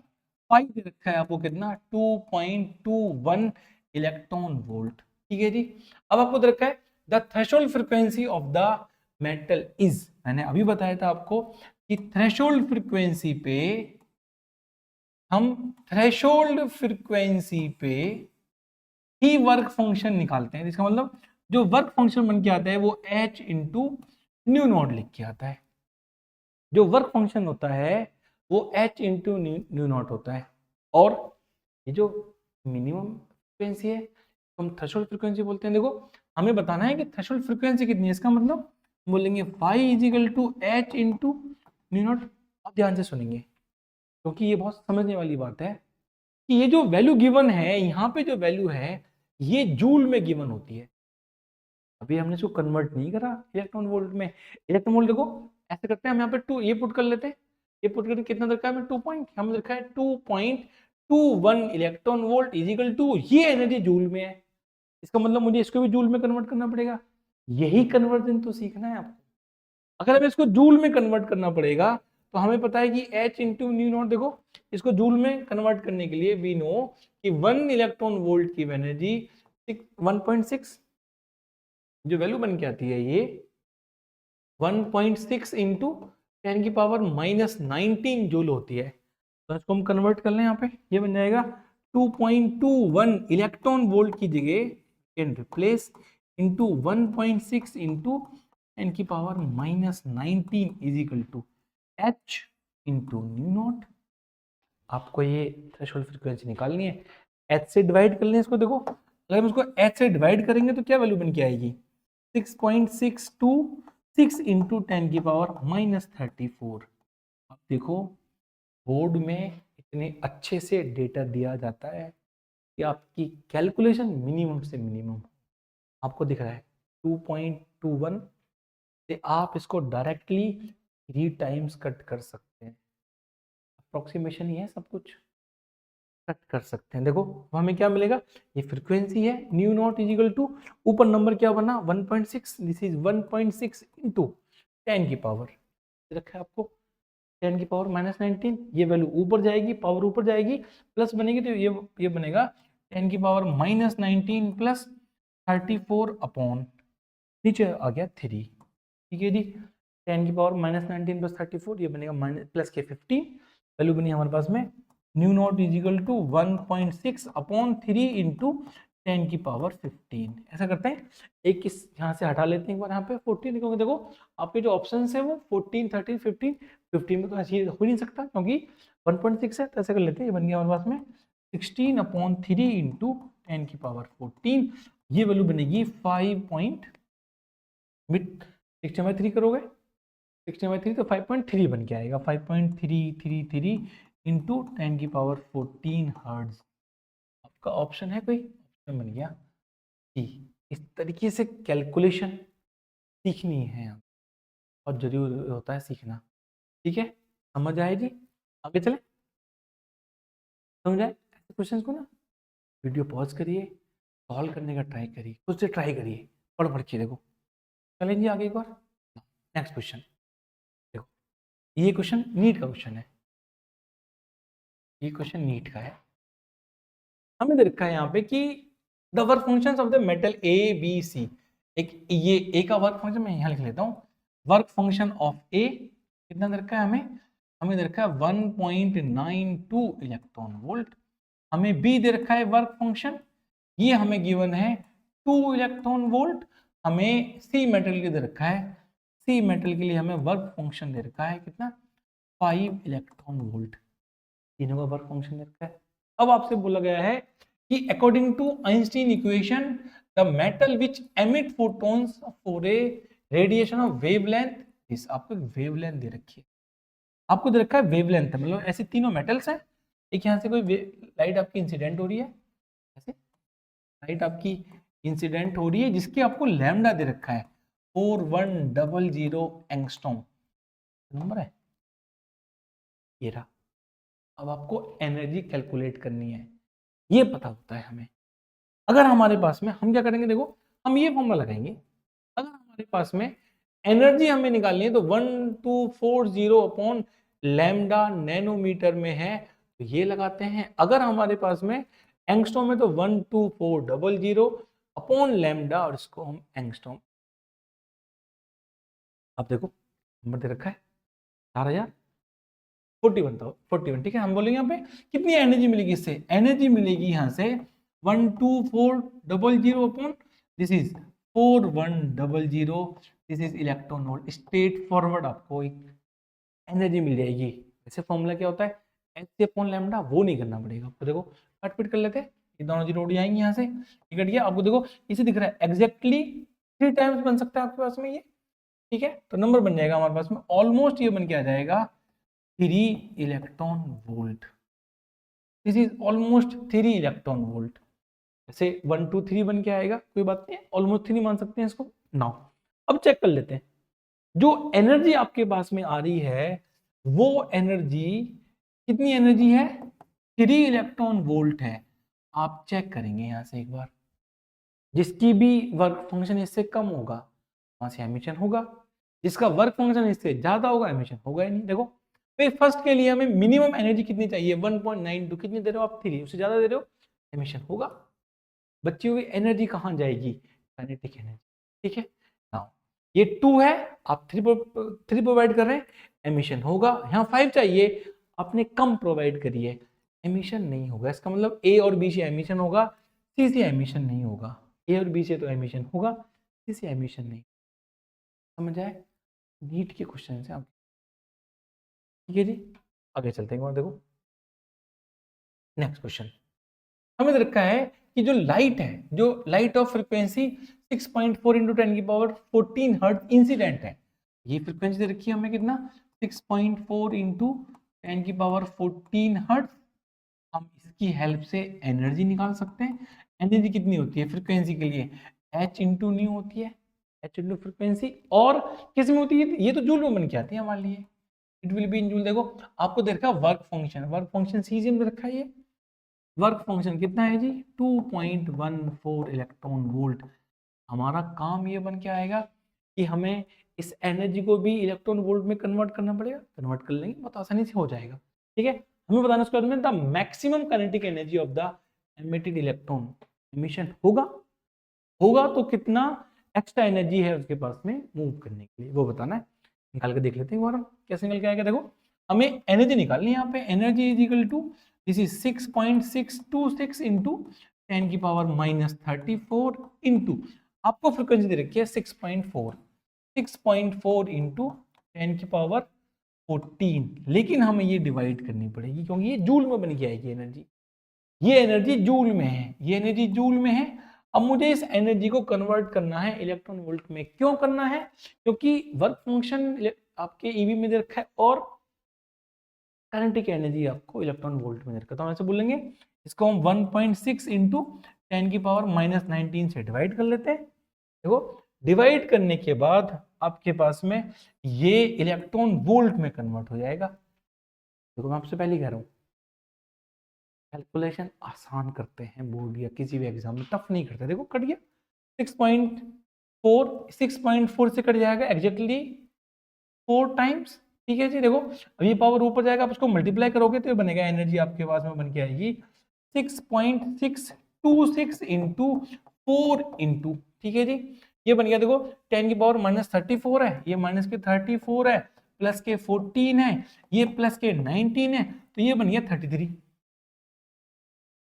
5 दे रखा है आपको कितना 2.21 इलेक्ट्रॉन वोल्ट, ठीक है जी। अब आपको दे रखा है the threshold frequency of the metal is, मैंने अभी बताया था आपको कि थ्रेशोल्ड फ्रीक्वेंसी पे हम थ्रेशोल्ड फ्रीक्वेंसी पे ही वर्क फंक्शन निकालते हैं। इसका मतलब जो वर्क फंक्शन बन के आता है वो h इंटू न्यू नॉट लिख के आता है। जो वर्क फंक्शन होता है वो h इंटू न्यू नॉट होता है, और ये जो मिनिमम फ्रीक्वेंसी है हम थ्रेशोल्ड फ्रीक्वेंसी बोलते हैं। देखो हमें बताना है कि थ्रेशोल्ड फ्रीक्वेंसी कितनी है, इसका मतलब बोलेंगे phi is equal to H into nu naught. आप ध्यान से सुनेंगे क्योंकि ये बहुत समझने वाली बात है कि ये जो वैल्यू गिवन है, यहाँ पे जो वैल्यू है ये जूल में गिवन होती है। अभी हमने इसको कन्वर्ट नहीं करा इलेक्ट्रॉन वोल्ट में। इलेक्ट्रॉन वोल्ट देखो ऐसे करते हैं हम, यहाँ पे 2 ये पुट कर लेते हैं, ये पुट करके कितना दरकार है हमें 2 पॉइंट, हमें दरकार है 2.21 electron volt is equal to, ये एनर्जी जूल में है। इसका मतलब मुझे इसको भी जूल में कन्वर्ट करना पड़ेगा। यही कन्वर्जन तो सीखना है आपको। अगर हमें इसको जूल में कन्वर्ट करना पड़ेगा तो हमें पता है कि H इंटू न्यू नॉट, देखो इसको जूल में कन्वर्ट करने के लिए वी नो कि 1 इलेक्ट्रॉन वोल्ट की एनर्जी 1.6, जो वैल्यू बन के आती है ये 1.6 इंटू 10 की पावर -19 जूल होती है। तो इसको हम कन्वर्ट कर लें, यहाँ पे ये बन जाएगा 2.21 इलेक्ट्रॉन वोल्ट की जगह कैन रिप्लेस इंटू 1.6 इंटू 10 की power -19 is equal to H into nu naught. आपको ये थ्रेशोल्ड फ्रीक्वेंसी निकालनी है, H से डिवाइड कर लें इसको। देखो अगर हम इसको H से डिवाइड करेंगे तो क्या वैल्यू बन के आएगी 6.626 इंटू 10 की पावर -34। अब देखो बोर्ड में इतने अच्छे से डेटा दिया जाता है कि आपकी कैलकुलेशन मिनिमम से मिनिमम, आपको दिख रहा है 2.21 से आप इसको डायरेक्टली 3 टाइम्स कट कर सकते हैं। अप्रोक्सीमेशन ही है, सब कुछ कट कर सकते हैं। देखो हमें क्या मिलेगा, ये फ्रीक्वेंसी है nu naught is equal to, ऊपर नंबर क्या बना 1.6, दिस इज 1.6 इंटू 10 की पावर रखा है आपको 10 की पावर -19, ये वैल्यू ऊपर जाएगी, पावर ऊपर जाएगी, प्लस बनेगी तो ये बनेगा 10 की पावर -19 प्लस 34 अपॉन नीचे आ गया 3। ठीक है जी, 10 की पावर -19 प्लस 34, ये बनेगा प्लस के 15, वैल्यू बनी हमारे पास में nu naught is equal to 1.6 upon 3 into 10 की पावर 15। ऐसा करते हैं, एक किस यहाँ से हटा लेते हैं, एक बार यहाँ पे 14, क्योंकि देखो आपके जो ऑप्शन है वो 14, 13, 15, 15 में तो ऐसे हो नहीं सकता क्योंकि 1.6 है, तो ऐसे कर लेते हैं। ये बन गया हमारे पास में 16 अपॉन 3 इंटू 10 की पावर 14, ये वैल्यू बनेगी 16/3 करोगे 16/3 तो 5.3 बन के आएगा, 5.333 इंटू 10 की पावर 14 हर्ट्ज। आपका ऑप्शन है कोई, ऑप्शन बन गया सी। इस तरीके से कैलकुलेशन सीखनी है, और जरूरी होता है सीखना। ठीक है, समझ आए जी, आगे चले, समझ आए ऐसे क्वेश्चन को ना वीडियो पॉज करिए, सॉल्व करने का ट्राई करिए, खुद से ट्राई करिए, पढ़ के देखो। चलें जी आगे एक बार, नेक्स्ट क्वेश्चन देखो, ये क्वेश्चन नीट का क्वेश्चन है, ये क्वेश्चन नीट का है। हमें दे रखा है यहाँ पे कि the work functions of the metal A B C, एक ये ए का वर्क फंक्शन मैं यहाँ लिख लेता हूँ, वर्क फंक्शन ऑफ ए कितना दे रखा है हमें दे रखा है 1.92 इलेक्ट्रॉन वोल्ट। हमें बी दे रखा है वर्क फंक्शन, ये हमें गिवन है 2 इलेक्ट्रॉन वोल्ट। हमें सी मेटल के दे रखा है, सी मेटल के लिए हमें वर्क फंक्शन दे रखा है कितना 5 इलेक्ट्रॉन वोल्ट, तीनों का वर्क फंक्शन दे रखा है। अब आपसे बोला गया है कि according to Einstein equation the metal which emit photons for a radiation of wavelength, इस आपको वेवलेंथ दे रखी है, आपको दे रखा है वेवलेंथ, मतलब ऐसे तीनों मेटल्स हैं, एक यहाँ से कोई लाइट आपकी इंसिडेंट हो रही है, ऐसे लाइट आपकी इंसिडेंट हो रही है जिसकी आपको लैम्डा दे रखा है 4100 एंगस्ट्रॉम नंबर है ये रहा। अब आपको एनर्जी कैलकुलेट करनी है, ये पता होता है हमें। अगर हमारे पास में, हम क्या करेंगे देखो, हम ये फॉर्मूला लगाएंगे, अगर हमारे पास में एनर्जी हमें निकालनी है तो 1240 अपॉन लैम्डा नैनोमीटर में है तो ये लगाते हैं। अगर हमारे पास में एंगस्ट्रॉम में तो 12400 अपॉन लैम्डा, और इसको हम एंगस्ट्रॉम, आप देखो नंबर दे रखा है 41, ठीक है। हम बोलेंगे यहाँ पे कितनी एनर्जी मिलेगी, इससे एनर्जी मिलेगी यहाँ से 12400 upon this is 4100, this is electron volt, straight forward आपको एक एनर्जी मिल जाएगी। वैसे फॉर्मूला क्या होता है एच सी अपॉन लैम्डा, वो नहीं करना पड़ेगा आपको। देखो कट पिट कर लेते हैं, ये दोनों जीरो उड़ जाएंगे यहाँ से, ये कट गया। आपको देखो इसे दिख रहा है एग्जैक्टली 3 टाइम्स बन सकता है आपके पास में ये, ठीक है। तो नंबर बन जाएगा हमारे पास में ऑलमोस्ट ये बन के आ जाएगा 3 electron volt. This is almost 3 electron volt. जैसे 1 2 3 बन के आएगा, कोई बात नहीं, ऑलमोस्ट 3 मान सकते हैं इसको। नाउ अब चेक कर लेते हैं, जो एनर्जी आपके पास में आ रही है वो एनर्जी कितनी एनर्जी है, 3 इलेक्ट्रॉन वोल्ट है। आप चेक करेंगे यहां से एक बार, जिसकी भी वर्क फंक्शन इससे कम होगा वहां से एमिशन होगा, जिसका वर्क फंक्शन इससे ज्यादा होगा एमिशन होगा ही नहीं। देखो फिर फर्स्ट के लिए हमें मिनिमम एनर्जी कितनी चाहिए, 1.92, कितनी दे रहे हो आप, 3, उससे ज्यादा दे रहे हो एमिशन होगा। बच्चियों की एनर्जी कहाँ जाएगी, काइनेटिक एनर्जी। ठीक है, नाउ ये 2 है, आप 3 प्रोवाइड कर रहे हैं, एमिशन होगा। यहाँ 5 चाहिए, आपने कम प्रोवाइड करी है, एमिशन नहीं होगा। इसका मतलब ए और बी से एमिशन होगा, सी से एमिशन नहीं होगा। ए और बी से तो एमिशन होगा, सी से एमिशन नहीं। समझ आए, नीट के क्वेश्चन है आप। ठीक है जी, आगे चलते हैं। देखो नेक्स्ट क्वेश्चन हमें रखा है कि जो लाइट है, जो लाइट ऑफ फ्रीक्वेंसी 6.4 इंटू 10 की पावर 14 हर्ट्ज इंसिडेंट है, ये फ्रीक्वेंसी दे रखी है हमें कितना, 6.4 इंटू 10 की पावर 14 हर्ट्ज। हम इसकी हेल्प से एनर्जी निकाल सकते हैं। एनर्जी कितनी होती है फ्रीक्वेंसी के लिए, h इंटू न्यू होती है, h इंटू फ्रीक्वेंसी। और किस में होती है, ये तो जूल में बन के आती है हमारे लिए, it will be in joule. देखो आपको दे रखा work function, work function CGM दे रखा है, ये वर्क फंक्शन कितना है जी, 2.14 इलेक्ट्रॉन वोल्ट। हमारा काम ये बन के आएगा कि हमें इस एनर्जी को भी इलेक्ट्रॉन वोल्ट में कन्वर्ट करना पड़ेगा, कन्वर्ट कर लेंगे बहुत आसानी से हो जाएगा। ठीक है, हमें बताना उसके बाद में the maximum kinetic energy of the emitted electron, emission होगा, होगा तो कितना एक्स्ट्रा एनर्जी है उसके पास में मूव करने के लिए, वो बताना है। निकाल के देख लेते हैं एक बार हम कैसे निकल के आएगा। देखो हमें एनर्जी निकालनी है, यहाँ पे energy is equal to this is 6.626 into 10 की पावर -34 इंटू, आपको फ्रिक्वेंसी दे रखी है 6.4 इंटू 10 की पावर 14, लेकिन हमें ये डिवाइड करनी पड़ेगी क्योंकि ये जूल में बन के आएगी एनर्जी, ये एनर्जी जूल में है, ये एनर्जी जूल में है। अब मुझे इस एनर्जी को कन्वर्ट करना है इलेक्ट्रॉन वोल्ट में। क्यों करना है, क्योंकि वर्क फंक्शन आपके ईवी में दे रखा है और काइनेटिक एनर्जी आपको इलेक्ट्रॉन वोल्ट में दे रखा है। तो हम ऐसे बोलेंगे, इसको हम 1.6 इंटू 10 की पावर -19 से डिवाइड कर लेते हैं। देखो डिवाइड करने के बाद आपके पास में ये इलेक्ट्रॉन वोल्ट में कन्वर्ट हो जाएगा। देखो मैं आपसे पहले कह रहा हूँ, कैलकुलेशन आसान करते हैं बोर्ड या किसी भी एग्जाम में, टफ नहीं करते। देखो कट गया 6.4 से कट जाएगा एग्जैक्टली 4 टाइम्स। ठीक है जी, देखो अब ये पावर ऊपर जाएगा, आप उसको मल्टीप्लाई करोगे तो ये बनेगा, एनर्जी आपके पास में बन के आएगी 6.626 इंटू 4 इंटू, ठीक है जी, ये बन गया। देखो 10 की पावर -34 है, ये माइनस के 34 है, प्लस के 14 है, ये प्लस के 19 है, तो ये बन गया 33,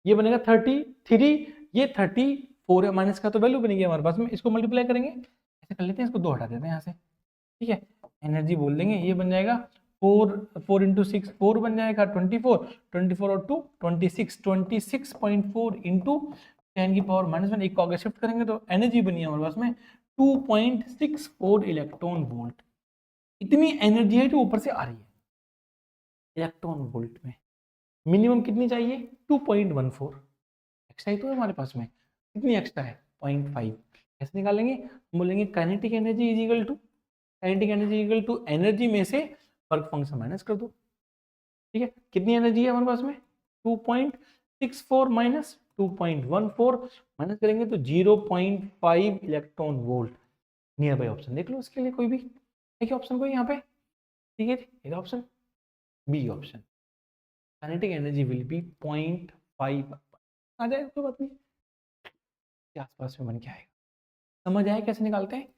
ये बनेगा 33, ये 34 है, माइनस का तो वैल्यू बनेगी हमारे पास में, इसको मल्टीप्लाई करेंगे, ऐसे कर लेते हैं, इसको 2 हटा देते हैं यहाँ से। ठीक है, एनर्जी बोल देंगे, ये बन जाएगा 4 इंटू 6 4 बन जाएगा 24 और 2 26.4 इंटू 10 की पावर -1, एक को आगे शिफ्ट करेंगे तो एनर्जी बनी है हमारे पास में 2.64 इलेक्ट्रॉन वोल्ट। इतनी एनर्जी है जो ऊपर से आ रही है इलेक्ट्रॉन वोल्ट में। मिनिमम कितनी चाहिए, 2.14, एक्स्ट्रा ही तो है हमारे पास में, कितनी एक्स्ट्रा है 0.5। कैसे निकालेंगे, हम बोलेंगे kinetic energy is equal to, kinetic energy equal to energy में से वर्क फंक्शन माइनस कर दो। ठीक है, कितनी एनर्जी है हमारे पास में, 2.64 माइनस 2.14, माइनस करेंगे तो 0.5 electron volt. Near by option देख लो इसके लिए, कोई भी एक ऑप्शन कोई यहाँ पे। ठीक है, एक option B option, kinetic energy will be 0.5 आ जाएगा, कोई बात नहीं, के आसपास में बन के आएगा। समझ आए कैसे निकालते हैं,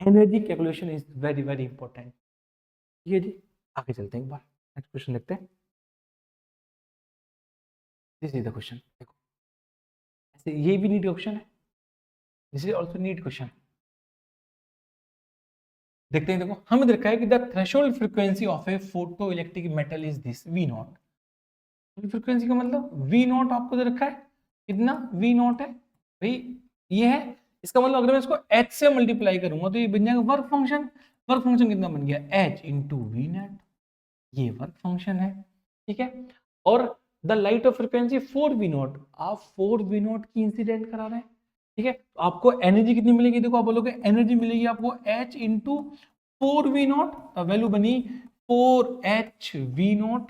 energy calculation is very very important. ठीक है जी, आगे चलते हैं एक बार, नेक्स्ट क्वेश्चन देखते हैं। दिस इज द क्वेश्चन, देखो ऐसे ये भी नीट क्वेश्चन है, this is also NEET question. देखते हैं, देखो हमें देखा है कि the threshold frequency of a photo electric metal is this V0। Frequency का मतलब V0 आपको दे रखा है, कितना V0 है भाई, ये है। इसका मतलब अगर मैं इसको h से मल्टीप्लाई करूंगा तो ये बन जाएगा वर्क फंक्शन। वर्क फंक्शन कितना बन गया, h इंटू वी नेट, ये वर्क फंक्शन है। ठीक है, और the light of frequency 4v0, आप 4v0 की इंसिडेंट करा रहे हैं, ठीक है, तो आपको एनर्जी कितनी मिलेगी, देखो आप बोलोगे एनर्जी मिलेगी आपको h इंटू 4v0, तो वैल्यू बनी 4hv0।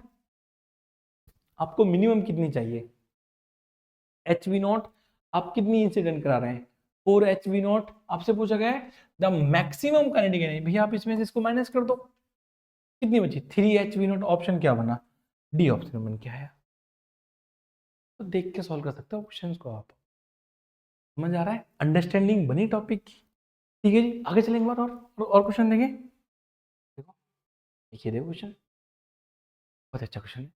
आपको मिनिमम कितनी चाहिए, hv0 आप कितनी इंसिडेंट करा रहे हैं, 4hv0। आपसे पूछा गया है द मैक्सिमम काइनेटिक एनर्जी, भैया आप इसमें से इसको माइनस कर दो, कितनी बची 3hv0। ऑप्शन क्या बना, डी ऑप्शन बन के आया। तो देख के सॉल्व कर सकते हो क्वेश्चंस को आप, समझ आ रहा है, अंडरस्टैंडिंग बनी टॉपिक की, ठीक है जी। आगे चलेंगे बार और क्वेश्चन देखें, देखो देखिए, देखो क्वेश्चन बहुत अच्छा क्वेश्चन है।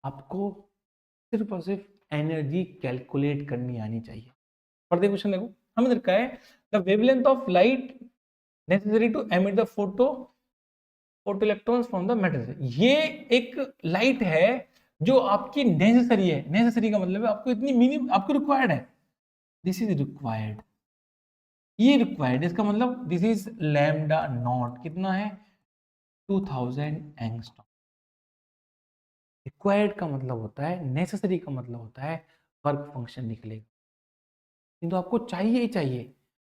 आपको सिर्फ और सिर्फ एनर्जी कैलकुलेट करनी आनी चाहिए। पढ़ते क्वेश्चन देखो, हमें दरका है the wavelength of light necessary to emit the photo electrons from the matter. ये एक लाइट है जो आपकी नेसेसरी है, नेसेसरी का मतलब है आपको इतनी मिनिमम आपको रिक्वायर्ड है, दिस इज रिक्वायर्ड, ये रिक्वायर्ड, इसका मतलब दिस इज लैम्डा नॉट, कितना है 2000 एंगस्ट्रॉम। रिक्वायर्ड का मतलब होता है, नेसेसरी का मतलब होता है वर्क फंक्शन निकलेगा, किंतु आपको चाहिए ही चाहिए,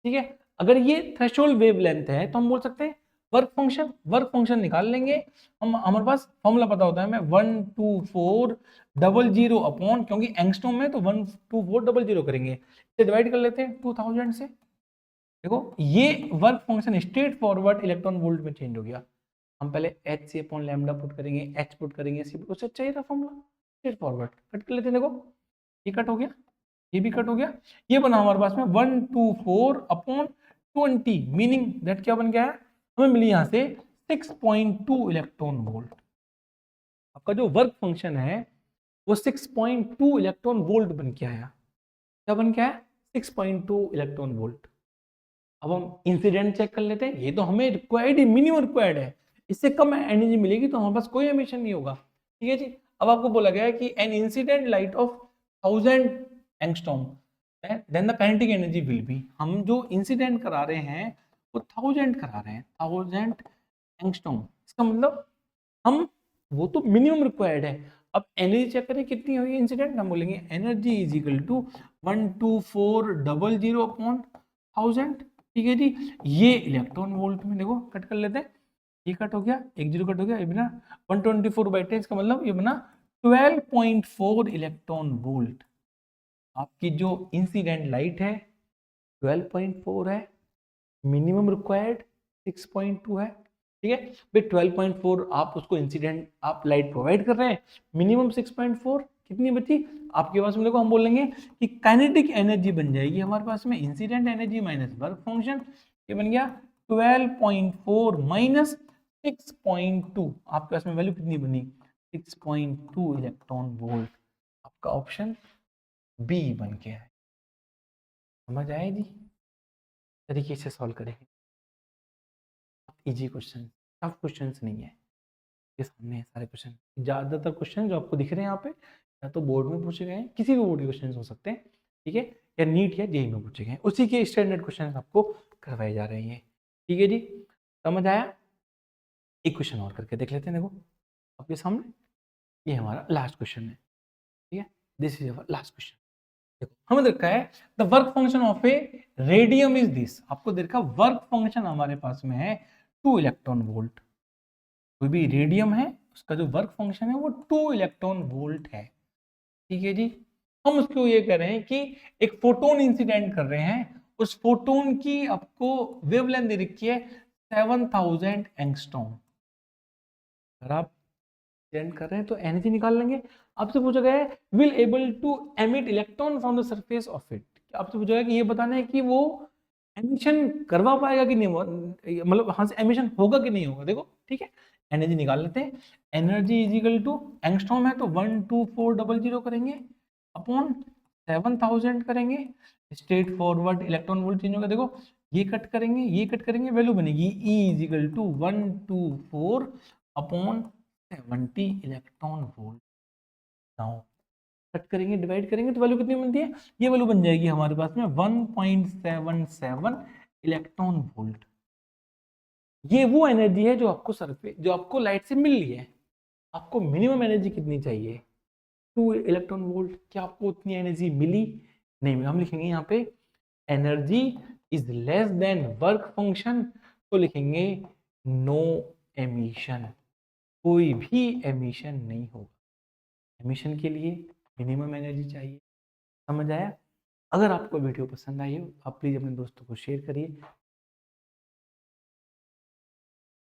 ठीक है। अगर ये थ्रेशोल्ड वेवलेंथ है तो हम बोल सकते हैं वर्क फंक्शन निकाल लेंगे हम, हमारे पास फॉर्मूला पता होता है, हमें 12400 अपॉन, क्योंकि एंगस्ट्रॉम में तो 12400 करेंगे, इसे डिवाइड कर लेते हैं 2000 से। देखो ये work function straightforward electron volt में चेंज हो गया। हम पहले एच सी अपॉन लैम्डा पुट करेंगे, एच पुट करेंगे, सी उससे चाहिए था फॉर्मूला, स्ट्रेट फॉरवर्ड कट कर लेते हैं। देखो ये कट हो गया, ये भी कट हो गया, ये बना हमारे पास में 124/20, मीनिंग दैट क्या बन गया है, हमें मिली यहां से 6.2 इलेक्ट्रॉन वोल्ट। आपका जो वर्क फंक्शन है वो 6.2 इलेक्ट्रॉन वोल्ट बन के आया। क्या बन के आया, 6.2 इलेक्ट्रॉन वोल्ट। अब हम इंसिडेंट चेक कर लेते हैं, ये तो हमें रिक्वायर्ड ही, मिनिमम रिक्वायर्ड है, इससे कम एनर्जी मिलेगी तो हमारे पास कोई एमिशन नहीं होगा, ठीक है जी। अब आपको बोला गया है कि an incident light of 1000 angstrom then the kinetic energy will be, हम जो इंसिडेंट करा रहे हैं वो 1000 करा रहे हैं, 1000 एंगस्ट्रॉम, इसका मतलब हम, वो तो मिनिमम रिक्वायर्ड है। अब एनर्जी चेक करें कितनी हुई इंसिडेंट, हम बोलेंगे energy is equal to 12400 upon 1000, ठीक है जी। ये इलेक्ट्रॉन वोल्ट में, देखो कट कर लेते हैं, ये कट हो गया, एक जीरो कट हो गया, ये बना 124/10, इसका मतलब ये बना 12.4 इलेक्ट्रॉन वोल्ट। आपकी जो इंसिडेंट लाइट है 12.4 है, मिनिमम रिक्वायर्ड 6.2 है, ठीक है भाई। 12.4 आप उसको इंसिडेंट आप लाइट प्रोवाइड कर रहे हैं, मिनिमम 6.4, कितनी बची आपके पास में, देखो हम बोलेंगे कि काइनेटिक एनर्जी बन जाएगी हमारे पास में incident energy minus work function, ये बन गया 12.4 माइनस 6.2, आपके पास में वैल्यू कितनी बनी 6.2 इलेक्ट्रॉन वोल्ट। आपका ऑप्शन बी बन गया है। समझ आए जी, तरीके से सॉल्व करेंगे, इजी क्वेश्चन, टफ क्वेश्चन नहीं है, ये सामने है सारे क्वेश्चन। ज़्यादातर क्वेश्चन जो आपको दिख रहे हैं यहाँ पे या तो बोर्ड में पूछे गए हैं, किसी भी बोर्ड के क्वेश्चन हो सकते हैं, ठीक है, या नीट या जेईई में पूछे गए हैं, उसी के स्टैंडर्ड क्वेश्चन आपको करवाए जा रहे हैं, ठीक है जी। समझ आया, एक क्वेश्चन और करके देख लेते हैं। देखो आपके सामने ये हमारा लास्ट क्वेश्चन है, ठीक है, this is our last question. देखो हमें देखा है the work function of A radium is this, आपको देखा वर्क फंक्शन हमारे पास में है 2 इलेक्ट्रॉन वोल्ट, कोई भी रेडियम है उसका जो वर्क फंक्शन है वो 2 इलेक्ट्रॉन वोल्ट है, ठीक है जी। हम उसको ये कह रहे हैं कि एक फोटोन इंसिडेंट कर रहे हैं, उस फोटोन की आपको वेवलेंथ दे रखी है 7000 एंगस्ट्रॉम। अगर आप इंसिडेंट कर रहे हैं तो एनर्जी निकाल लेंगे। आपसे पूछा गया है will able to emit electron from the surface of it, आपसे पूछा गया कि ये बताना है कि वो एमिशन करवा पाएगा कि नहीं, मतलब वहां से एमिशन होगा कि नहीं होगा। देखो ठीक है, एनर्जी निकाल लेते हैं, energy is equal to angstrom है तो 12400 करेंगे अपॉन 7000 करेंगे, straightforward electron volt change होगा। देखो ये कट करेंगे, ये कट करेंगे, वैल्यू बनेगी E is equal to 124 upon 70 electron volt. Now cut करेंगे, डिवाइड करेंगे तो वैल्यू कितनी बनती है, ये वैल्यू बन जाएगी हमारे पास में 1.77 इलेक्ट्रॉन वोल्ट। ये वो एनर्जी है जो आपको सरफेस, जो आपको लाइट से मिल रही है। आपको मिनिमम एनर्जी कितनी चाहिए, 2 इलेक्ट्रॉन वोल्ट, क्या आपको उतनी एनर्जी मिली? नहीं मिली। हम लिखेंगे यहाँ पे energy is less than work function, तो लिखेंगे नो एमिशन, कोई भी एमिशन नहीं होगा। एमिशन के लिए मिनिमम एनर्जी चाहिए। समझ आया? अगर आपको वीडियो पसंद आई हो आप प्लीज़ अपने दोस्तों को शेयर करिए।